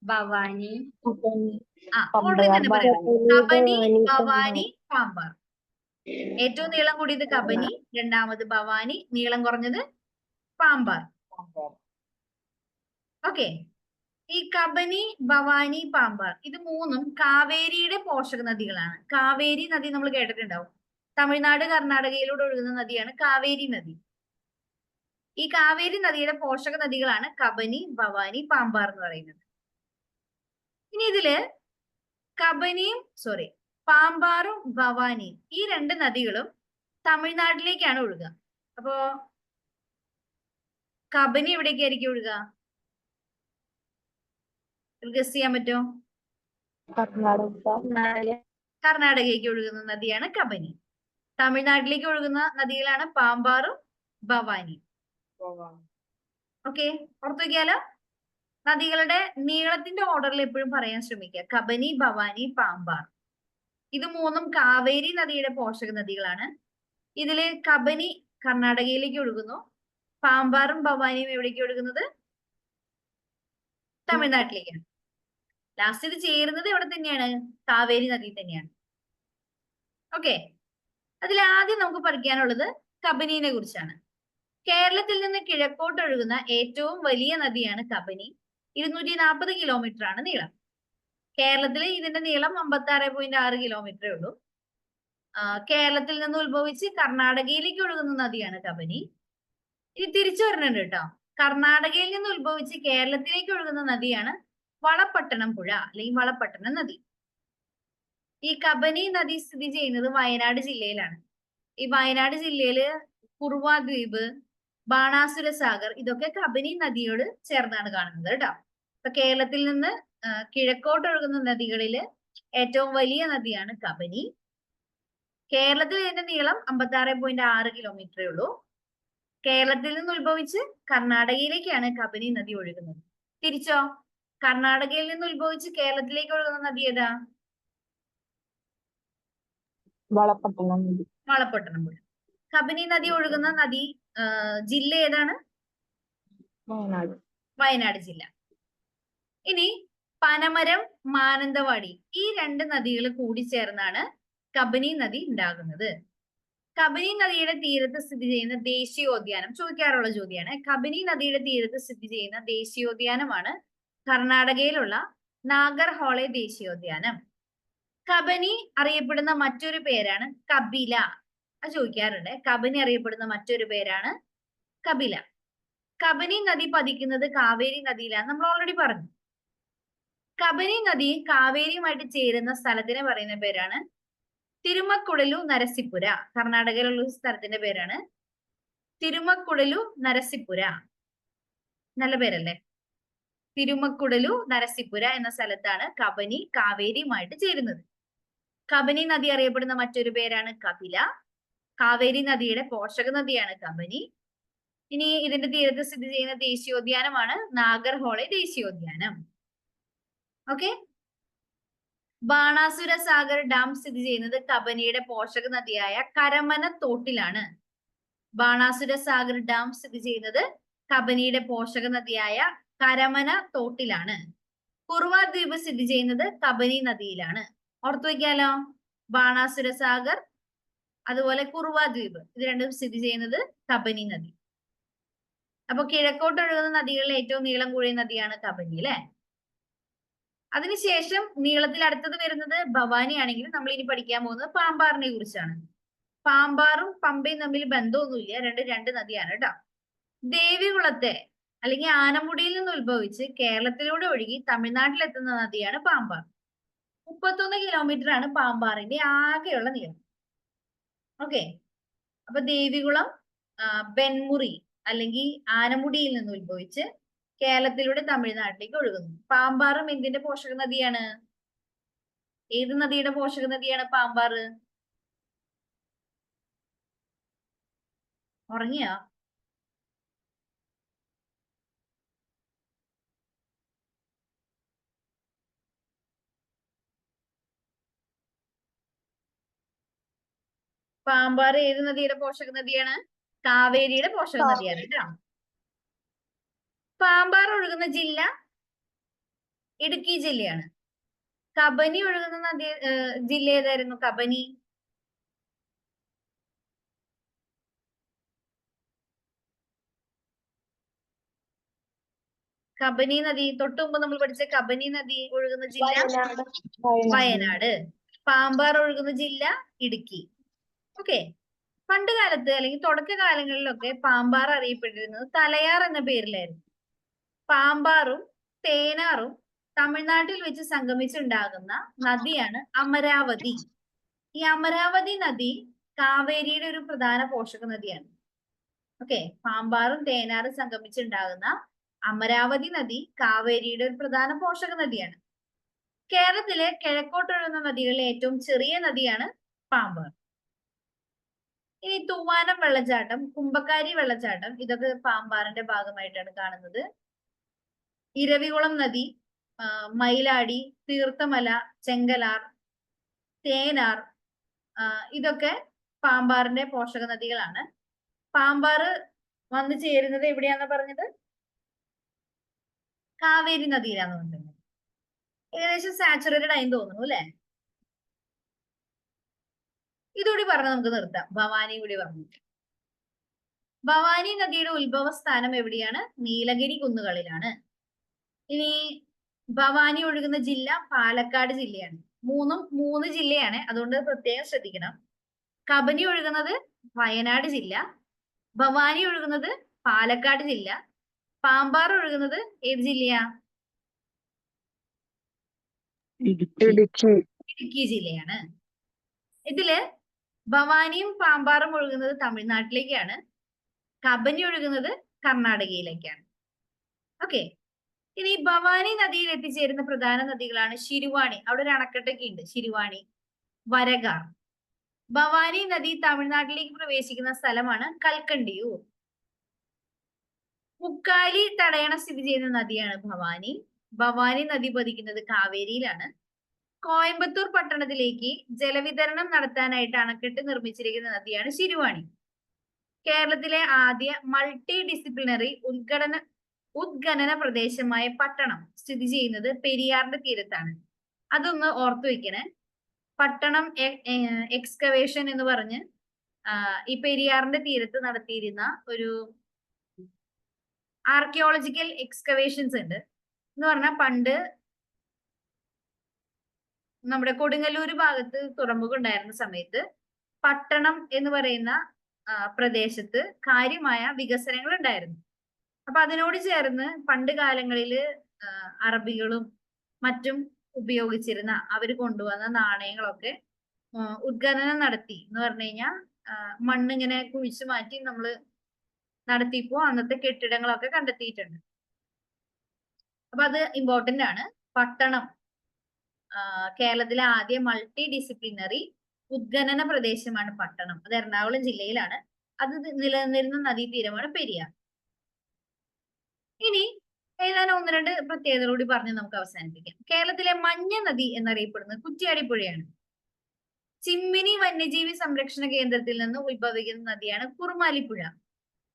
ഭവാനി, ഓൾറെഡി തന്നെ പറയാം. കബനി, ഭവാനി, പാമ്പാർ. ഏറ്റവും നീളം കൂടിയത് കബനി, രണ്ടാമത് ഭവാനി, നീളം കുറഞ്ഞത് പാമ്പാർ. ഓക്കെ, ഈ കബനി, ഭവാനി, പാമ്പാർ ഇത് 3ഉം കാവേരിയുടെ പോഷക നദികളാണ്. കാവേരി നദി നമ്മൾ കേട്ടിട്ടുണ്ടാവും. തമിഴ്നാട് കർണാടകയിലൂടെ ഒഴുകുന്ന നദിയാണ് കാവേരി നദി. ഈ കാവേരി നദിയുടെ പോഷക നദികളാണ് കബനി, ഭവാനി, പാമ്പാർ എന്ന് പറയുന്നത്. ഇനി ഇതില് പാമ്പാറും ഭവാനിയും ഈ 2 നദികളും തമിഴ്നാട്ടിലേക്കാണ് ഒഴുകുക. അപ്പോ കബനി എവിടേക്കായിരിക്കും ഒഴുകുക? ഗസ് ചെയ്യാൻ പറ്റുമോ? കർണാടകയ്ക്ക് ഒഴുകുന്ന നദിയാണ് കബനി. തമിഴ്നാട്ടിലേക്ക് ഒഴുകുന്ന നദികളാണ് പാമ്പാറും ഭവാനിയും. ഓക്കെ, ഓർത്തു വയ്ക്കാലോ. നദികളുടെ നീളത്തിന്റെ ഓർഡറിൽ എപ്പോഴും പറയാൻ ശ്രമിക്കുക. കബനി, ഭവാനി, പാമ്പാർ ഇത് 3ഉം കാവേരി നദിയുടെ പോഷക നദികളാണ്. ഇതില് കബനി കർണാടകയിലേക്ക് ഒഴുകുന്നു, പാമ്പാറും ഭവാനിയും എവിടേക്ക് ഒഴുകുന്നത്? തമിഴ്നാട്ടിലേക്കാണ്. ലാസ്റ്റ് ഇത് ചേരുന്നത് എവിടെ തന്നെയാണ്? കാവേരി നദി തന്നെയാണ്. ഓക്കെ, അതിൽ ആദ്യം നമുക്ക് പഠിക്കാനുള്ളത് കബനീനെ കുറിച്ചാണ്. കേരളത്തിൽ നിന്ന് കിഴക്കോട്ട് ഒഴുകുന്ന ഏറ്റവും വലിയ നദിയാണ് കബനി. 240 കിലോമീറ്റർ ആണ് നീളം. കേരളത്തിൽ ഇതിന്റെ നീളം 56.6 കിലോമീറ്ററേ ഉള്ളൂ. കേരളത്തിൽ നിന്ന് ഉത്ഭവിച്ച് കർണാടകയിലേക്ക് ഒഴുകുന്ന നദിയാണ് കബനി. ഇനി തിരിച്ചു വരണുണ്ട് കേട്ടോ. കർണാടകയിൽ നിന്ന് ഉത്ഭവിച്ച് കേരളത്തിലേക്ക് ഒഴുകുന്ന നദിയാണ് വളപട്ടണം പുഴ അല്ലെങ്കിൽ വളപട്ടണം നദി. ഈ കബനി നദി സ്ഥിതി ചെയ്യുന്നത് വയനാട് ജില്ലയിലാണ്. ഈ വയനാട് ജില്ലയില് കുറുവ ദ്വീപ്, ബാണാസുര സാഗർ ഇതൊക്കെ കബനി നദിയോട് ചേർന്നാണ് കാണുന്നത് കേട്ടോ. ഇപ്പൊ കേരളത്തിൽ നിന്ന് കിഴക്കോട്ട് ഒഴുകുന്ന നദികളില് ഏറ്റവും വലിയ നദിയാണ് കബനി. കേരളത്തിൽ ഇതിന്റെ നീളം 56.6 കിലോമീറ്ററേ ഉള്ളൂ. കേരളത്തിൽ നിന്ന് ഉത്ഭവിച്ച് കർണാടകയിലേക്കാണ് കബനി നദി ഒഴുകുന്നത്. തിരിച്ചോ, കർണാടകയിൽ നിന്ന് ഉത്ഭവിച്ച് കേരളത്തിലേക്ക് ഒഴുകുന്ന നദി ഏതാ? വളപട്ടണം. വളപട്ടണം പുഴ. കബനി നദി ഒഴുകുന്ന നദി ജില്ല ഏതാണ്? വയനാട്. വയനാട് ജില്ല. ഇനി പനമരം, മാനന്തവാടി ഈ രണ്ട് നദികൾ കൂടി ചേർന്നാണ് കബനി നദി ഉണ്ടാകുന്നത്. കബനി നദിയുടെ തീരത്ത് സ്ഥിതി ചെയ്യുന്ന ദേശീയോദ്യാനം ചോദിക്കാറുള്ള ചോദ്യമാണ്. കബനി നദിയുടെ തീരത്ത് സ്ഥിതി ചെയ്യുന്ന ദേശീയോദ്യാനമാണ് കർണാടകയിലുള്ള നാഗർഹോളെ ദേശീയോദ്യാനം. കബനി അറിയപ്പെടുന്ന മറ്റൊരു പേരാണ് കപില. അത് ചോദിക്കാറുണ്ട്. കബനി അറിയപ്പെടുന്ന മറ്റൊരു പേരാണ് കപില. കബനി നദി പതിക്കുന്നത് കാവേരി നദിയിലാണ്, നമ്മൾ ഓൾറെഡി പറഞ്ഞു. കബനി നദി കാവേരിയുമായിട്ട് ചേരുന്ന സ്ഥലത്തിന് പറയുന്ന പേരാണ് തിരുമക്കുടലു നരസിപുര. കർണാടകയിലുള്ള ഒരു സ്ഥലത്തിന്റെ പേരാണ് തിരുമക്കുടലു നരസിപുര. നല്ല പേരല്ലേ? തിരുമക്കുടലു നരസിപുര എന്ന സ്ഥലത്താണ് കബനി കാവേരിയുമായിട്ട് ചേരുന്നത്. കബനി നദി അറിയപ്പെടുന്ന മറ്റൊരു പേരാണ് കപില. കാവേരി നദിയുടെ പോഷക നദിയാണ് കബനി. ഇനി ഇതിന്റെ തീരത്ത് സ്ഥിതി ചെയ്യുന്ന ദേശീയോദ്യാനമാണ് നാഗർഹോളെ ദേശീയോദ്യാനം. ഓക്കെ, ബാണാസുര സാഗർ ഡാം സ്ഥിതി ചെയ്യുന്നത് കബനിയുടെ പോഷക നദിയായ കരമനത്തോട്ടിലാണ്. ബാണാസുര സാഗർ ഡാം സ്ഥിതി ചെയ്യുന്നത് കബനിയുടെ പോഷക നദിയായ കരമനത്തോട്ടിലാണ്. കുറുവ ദ്വീപ് സ്ഥിതി ചെയ്യുന്നത് കബനി നദിയിലാണ്. ഓർത്തു വയ്ക്കാലോ, ബാണാസുര സാഗർ അതുപോലെ കുറുവ ദ്വീപ് ഇത് രണ്ടും സ്ഥിതി ചെയ്യുന്നത് കബനി നദി. അപ്പൊ കിഴക്കോട്ട് ഒഴുകുന്ന നദികളിൽ ഏറ്റവും നീളം കൂടിയ നദിയാണ് കബനി അല്ലെ. അതിനുശേഷം നീളത്തിൽ അടുത്തത് വരുന്നത് ഭവാനി ആണെങ്കിൽ നമ്മൾ ഇനി പഠിക്കാൻ പോകുന്നത് പാമ്പാറിനെ കുറിച്ചാണ്. പാമ്പാറും പമ്പയും തമ്മിൽ ബന്ധമൊന്നുമില്ല, രണ്ട് നദിയാണ് കേട്ടോ. ദേവികുളത്തെ അല്ലെങ്കിൽ ആനമുടിയിൽ നിന്ന് ഉത്ഭവിച്ച് കേരളത്തിലൂടെ ഒഴുകി തമിഴ്നാട്ടിലെത്തുന്ന നദിയാണ് പാമ്പാർ. 31 കിലോമീറ്റർ ആണ് പാമ്പാറിന്റെ ആകെയുള്ള നീളം. ഓക്കെ, അപ്പൊ ദേവികുളം ബെൻമുറി അല്ലെങ്കിൽ ആനമുടിയിൽ നിന്ന് ഉത്ഭവിച്ച് കേരളത്തിലൂടെ തമിഴ്നാട്ടിലേക്ക് ഒഴുകുന്നു. പാമ്പാറും എന്തിന്റെ പോഷക നദിയാണ്? ഏത് നദിയുടെ പോഷക നദിയാണ് പാമ്പാറ്? ഉറങ്ങിയോ? പാമ്പാറ് ഏത് നദിയുടെ പോഷക നദിയാണ്? കാവേരിയുടെ പോഷക നദിയാണ് കേട്ടോ. പാമ്പാർ ഒഴുകുന്ന ജില്ല ഇടുക്കി ജില്ലയാണ്. കബനി ഒഴുകുന്ന നദി ജില്ല ഏതായിരുന്നു? കബനി കബനി നദി തൊട്ടു മുമ്പ് നമ്മൾ പഠിച്ച കബനി നദി ഒഴുകുന്ന ജില്ല വയനാട്. പാമ്പാർ ഒഴുകുന്ന ജില്ല ഇടുക്കി. ഓക്കെ, പണ്ട് കാലത്ത് അല്ലെങ്കിൽ തുടക്കകാലങ്ങളിലൊക്കെ പാമ്പാർ അറിയപ്പെട്ടിരുന്നത് തലയാർ എന്ന പേരിലായിരുന്നു. പാമ്പാറും തേനാറും തമിഴ്നാട്ടിൽ വെച്ച് സംഗമിച്ചുണ്ടാകുന്ന നദിയാണ് അമരാവതി. ഈ അമരാവതി നദി കാവേരിയുടെ ഒരു പ്രധാന പോഷക നദിയാണ്. ഓക്കെ, പാമ്പാറും തേനാറും സംഗമിച്ചുണ്ടാകുന്ന അമരാവതി നദി കാവേരിയുടെ ഒരു പ്രധാന പോഷക നദിയാണ്. കേരളത്തിലെ കിഴക്കോട്ടൊഴുകുന്ന നദികളിലെ ഏറ്റവും ചെറിയ നദിയാണ് പാമ്പാർ. ഇനി തൂവാനം വെള്ളച്ചാട്ടം, കുമ്പക്കാരി വെള്ളച്ചാട്ടം ഇതൊക്കെ പാമ്പാറിന്റെ ഭാഗമായിട്ടാണ് കാണുന്നത്. ഇരവികുളം നദി, മയിലാടി, തീർത്ഥമല, ചെങ്കലാർ, തേനാർ ഇതൊക്കെ പാമ്പാറിന്റെ പോഷക നദികളാണ്. പാമ്പാറ് വന്നു ചേരുന്നത് എവിടെയാന്ന് പറഞ്ഞത്? കാവേരി നദിയിലാന്ന് പറഞ്ഞിട്ടുണ്ട്. ഏകദേശം സാച്ചുറേറ്റഡ് ആയി തോന്നുന്നു അല്ലെ? ഇതുകൂടി പറഞ്ഞ് നമുക്ക് നിർത്താം. ഭവാനി കൂടി പറഞ്ഞു. ഭവാനി നദിയുടെ ഉത്ഭവ സ്ഥാനം എവിടെയാണ്? നീലഗിരി കുന്നുകളിലാണ്. ഇനി ഭവാനി ഒഴുകുന്ന ജില്ല പാലക്കാട് ജില്ലയാണ്. മൂന്ന് ജില്ലയാണ്, അതുകൊണ്ട് പ്രത്യേകം ശ്രദ്ധിക്കണം. കബനി ഒഴുകുന്നത് വയനാട് ജില്ല, ഭവാനി ഒഴുകുന്നത് പാലക്കാട് ജില്ല, പാമ്പാർ ഒഴുകുന്നത് ഏത് ജില്ലയാ? ഇടുക്കി ജില്ലയാണ്. ഇതില് ഭവാനിയും പാമ്പാറും ഒഴുകുന്നത് തമിഴ്നാട്ടിലേക്കാണ്, കബനി ഒഴുകുന്നത് കർണാടകയിലേക്കാണ്. ഓക്കെ. ഇനി ഭവാനി നദിയിൽ എത്തിച്ചേരുന്ന പ്രധാന നദികളാണ് ശിരുവാണി, അവിടെ ഒരു അണക്കെട്ടൊക്കെ ഉണ്ട്, ശിരുവാണി, വരഗാർ. ഭവാനി നദി തമിഴ്നാട്ടിലേക്ക് പ്രവേശിക്കുന്ന സ്ഥലമാണ് കൽക്കണ്ടിയൂർ. മുക്കാലി തടയണ സ്ഥിതി ചെയ്യുന്ന നദിയാണ് ഭവാനി. ഭവാനി നദി പതിക്കുന്നത് കാവേരിയിലാണ്. കോയമ്പത്തൂർ പട്ടണത്തിലേക്ക് ജലവിതരണം നടത്താനായിട്ട് അണക്കെട്ട് നിർമ്മിച്ചിരിക്കുന്ന നദിയാണ് ശിരുവാണി. കേരളത്തിലെ ആദ്യ മൾട്ടി ഡിസിപ്ലിനറി ഉദ്ഖനന പ്രദേശമായ പട്ടണം സ്ഥിതി ചെയ്യുന്നത് പെരിയാറിന്റെ തീരത്താണ്. അതൊന്ന് ഓർത്തു വെക്കണേ. പട്ടണം എക്സ്കവേഷൻ എന്ന് പറഞ്ഞ് ഈ പെരിയാറിന്റെ തീരത്ത് നടത്തിയിരുന്ന ഒരു ആർക്കിയോളജിക്കൽ എക്സ്കവേഷൻസ് ഉണ്ട്. എന്ന് പറഞ്ഞാൽ പണ്ട് നമ്മുടെ കൊടുങ്ങല്ലൂർ ഭാഗത്ത് തുറമുഖം ഉണ്ടായിരുന്ന സമയത്ത് പട്ടണം എന്ന് പറയുന്ന പ്രദേശത്ത് കാര്യമായ വികസനങ്ങൾ ഉണ്ടായിരുന്നു. അപ്പൊ അതിനോട് ചേർന്ന് പണ്ട് കാലങ്ങളിൽ അറബികളും മറ്റും ഉപയോഗിച്ചിരുന്ന അവർ കൊണ്ടുവന്ന നാണയങ്ങളൊക്കെ ഉദ്ഖനനം നടത്തി എന്ന് പറഞ്ഞു കഴിഞ്ഞാൽ മണ്ണിങ്ങനെ കുഴിച്ചു മാറ്റി നമ്മൾ നടത്തിയപ്പോ അന്നത്തെ കെട്ടിടങ്ങളൊക്കെ കണ്ടെത്തിയിട്ടുണ്ട്. അപ്പൊ അത് ഇമ്പോർട്ടന്റ് ആണ്. പട്ടണം കേരളത്തിലെ ആദ്യ മൾട്ടി ഡിസിപ്ലിനറി ഉദ്ഖനന പ്രദേശമാണ് പട്ടണം. അത് എറണാകുളം ജില്ലയിലാണ്. അത് നിലനിന്നിരുന്ന നദീതീരമാണ് പെരിയാർ. ഇനി ഏതാനും ഒന്ന് രണ്ട് പ്രത്യേകതകൾ കൂടി പറഞ്ഞ് നമുക്ക് അവസാനിപ്പിക്കാം. കേരളത്തിലെ മഞ്ഞ നദി എന്നറിയപ്പെടുന്നത് കുറ്റ്യാടിപ്പുഴയാണ്. ചിമ്മിനി വന്യജീവി സംരക്ഷണ കേന്ദ്രത്തിൽ നിന്ന് ഉത്ഭവിക്കുന്ന നദിയാണ് കുറുമാലിപ്പുഴ.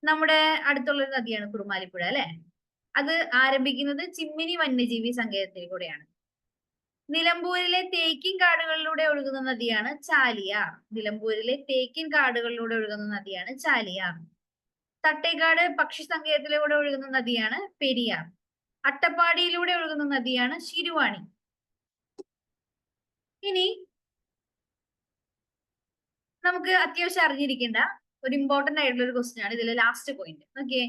നമ്മുടെ അടുത്തുള്ള ഒരു നദിയാണ് കുറുമാലിപ്പുഴ അല്ലെ? അത് ആരംഭിക്കുന്നത് ചിമ്മിനി വന്യജീവി സങ്കേതത്തിൽ കൂടെയാണ്. നിലമ്പൂരിലെ തേക്കിൻ കാടുകളിലൂടെ ഒഴുകുന്ന നദിയാണ് ചാലിയാർ. നിലമ്പൂരിലെ തേക്കിൻ കാടുകളിലൂടെ ഒഴുകുന്ന നദിയാണ് ചാലിയാർ. തട്ടേക്കാട് പക്ഷി സങ്കേതത്തിലൂടെ ഒഴുകുന്ന നദിയാണ് പെരിയാർ. അട്ടപ്പാടിയിലൂടെ ഒഴുകുന്ന നദിയാണ് ശിരുവാണി. ഇനി നമുക്ക് അത്യാവശ്യം അറിഞ്ഞിരിക്കേണ്ട ഒരു ഇമ്പോർട്ടന്റ് ആയിട്ടുള്ള ഒരു ക്വസ്റ്റ്യൻ ആണ് ഇതിലെ ലാസ്റ്റ് പോയിന്റ്. ഓക്കെ.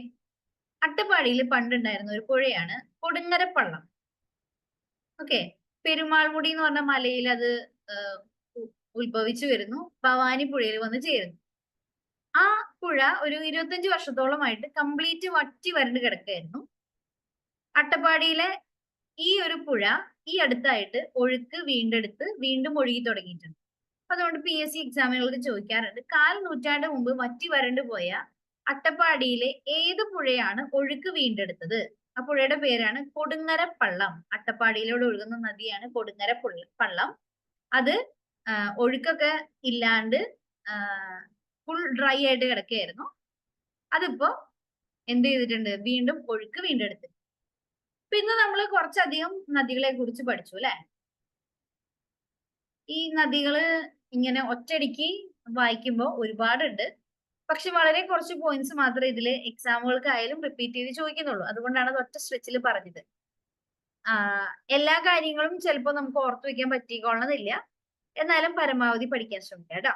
അട്ടപ്പാടിയിൽ പണ്ടുണ്ടായിരുന്ന ഒരു പുഴയാണ് കൊടുങ്ങരപ്പള്ളം. ഓക്കെ. പെരുമാൾമുടി എന്ന് പറഞ്ഞ മലയിൽ അത് ഉത്ഭവിച്ചു വരുന്നു, ഭവാനി പുഴയിൽ വന്ന് ചേരുന്നു. ആ പുഴ ഒരു 25 വർഷത്തോളമായിട്ട് കംപ്ലീറ്റ് വറ്റി വരണ്ട് കിടക്കുകയായിരുന്നു. അട്ടപ്പാടിയിലെ ഈ ഒരു പുഴ ഈ അടുത്തായിട്ട് ഒഴുക്ക് വീണ്ടെടുത്ത് വീണ്ടും ഒഴുകി തുടങ്ങിയിട്ടുണ്ട്. അതുകൊണ്ട് PSC എക്സാമുകൾക്ക് ചോദിക്കാറുണ്ട്, 1/4 നൂറ്റാണ്ട് മുമ്പ് വറ്റി വരണ്ട് പോയ അട്ടപ്പാടിയിലെ ഏത് പുഴയാണ് ഒഴുക്ക് വീണ്ടെടുത്തത്? ആ പുഴയുടെ പേരാണ് കൊടുങ്ങരപ്പള്ളം. അട്ടപ്പാടിയിലൂടെ ഒഴുകുന്ന നദിയാണ് കൊടുങ്ങരപ്പള്ളം. അത് ഒഴുക്കൊക്കെ ഇല്ലാണ്ട് ഫുൾ ഡ്രൈ ആയിട്ട് കിടക്കുകയായിരുന്നു. അതിപ്പോ എന്ത് ചെയ്തിട്ടുണ്ട്? വീണ്ടും ഒഴുക്ക് വീണ്ടെടുത്ത്. പിന്നെ നമ്മൾ കുറച്ചധികം നദികളെ കുറിച്ച് പഠിച്ചു അല്ലെ? ഈ നദികള് ഇങ്ങനെ ഒറ്റയടിക്ക് വായിക്കുമ്പോൾ ഒരുപാടുണ്ട്. പക്ഷെ വളരെ കുറച്ച് പോയിന്റ്സ് മാത്രമേ ഇതില് എക്സാമുകൾക്കായാലും റിപ്പീറ്റ് ചെയ്ത് ചോദിക്കുന്നുള്ളൂ. അതുകൊണ്ടാണ് അത് ഒറ്റ സ്ട്രെച്ചിൽ പറഞ്ഞത്. എല്ലാ കാര്യങ്ങളും ചിലപ്പോൾ നമുക്ക് ഓർത്തു വെക്കാൻ പറ്റിക്കൊള്ളണമെന്നില്ല. എന്നാലും പരമാവധി പഠിക്കാൻ ശ്രമിക്കാം കേട്ടോ.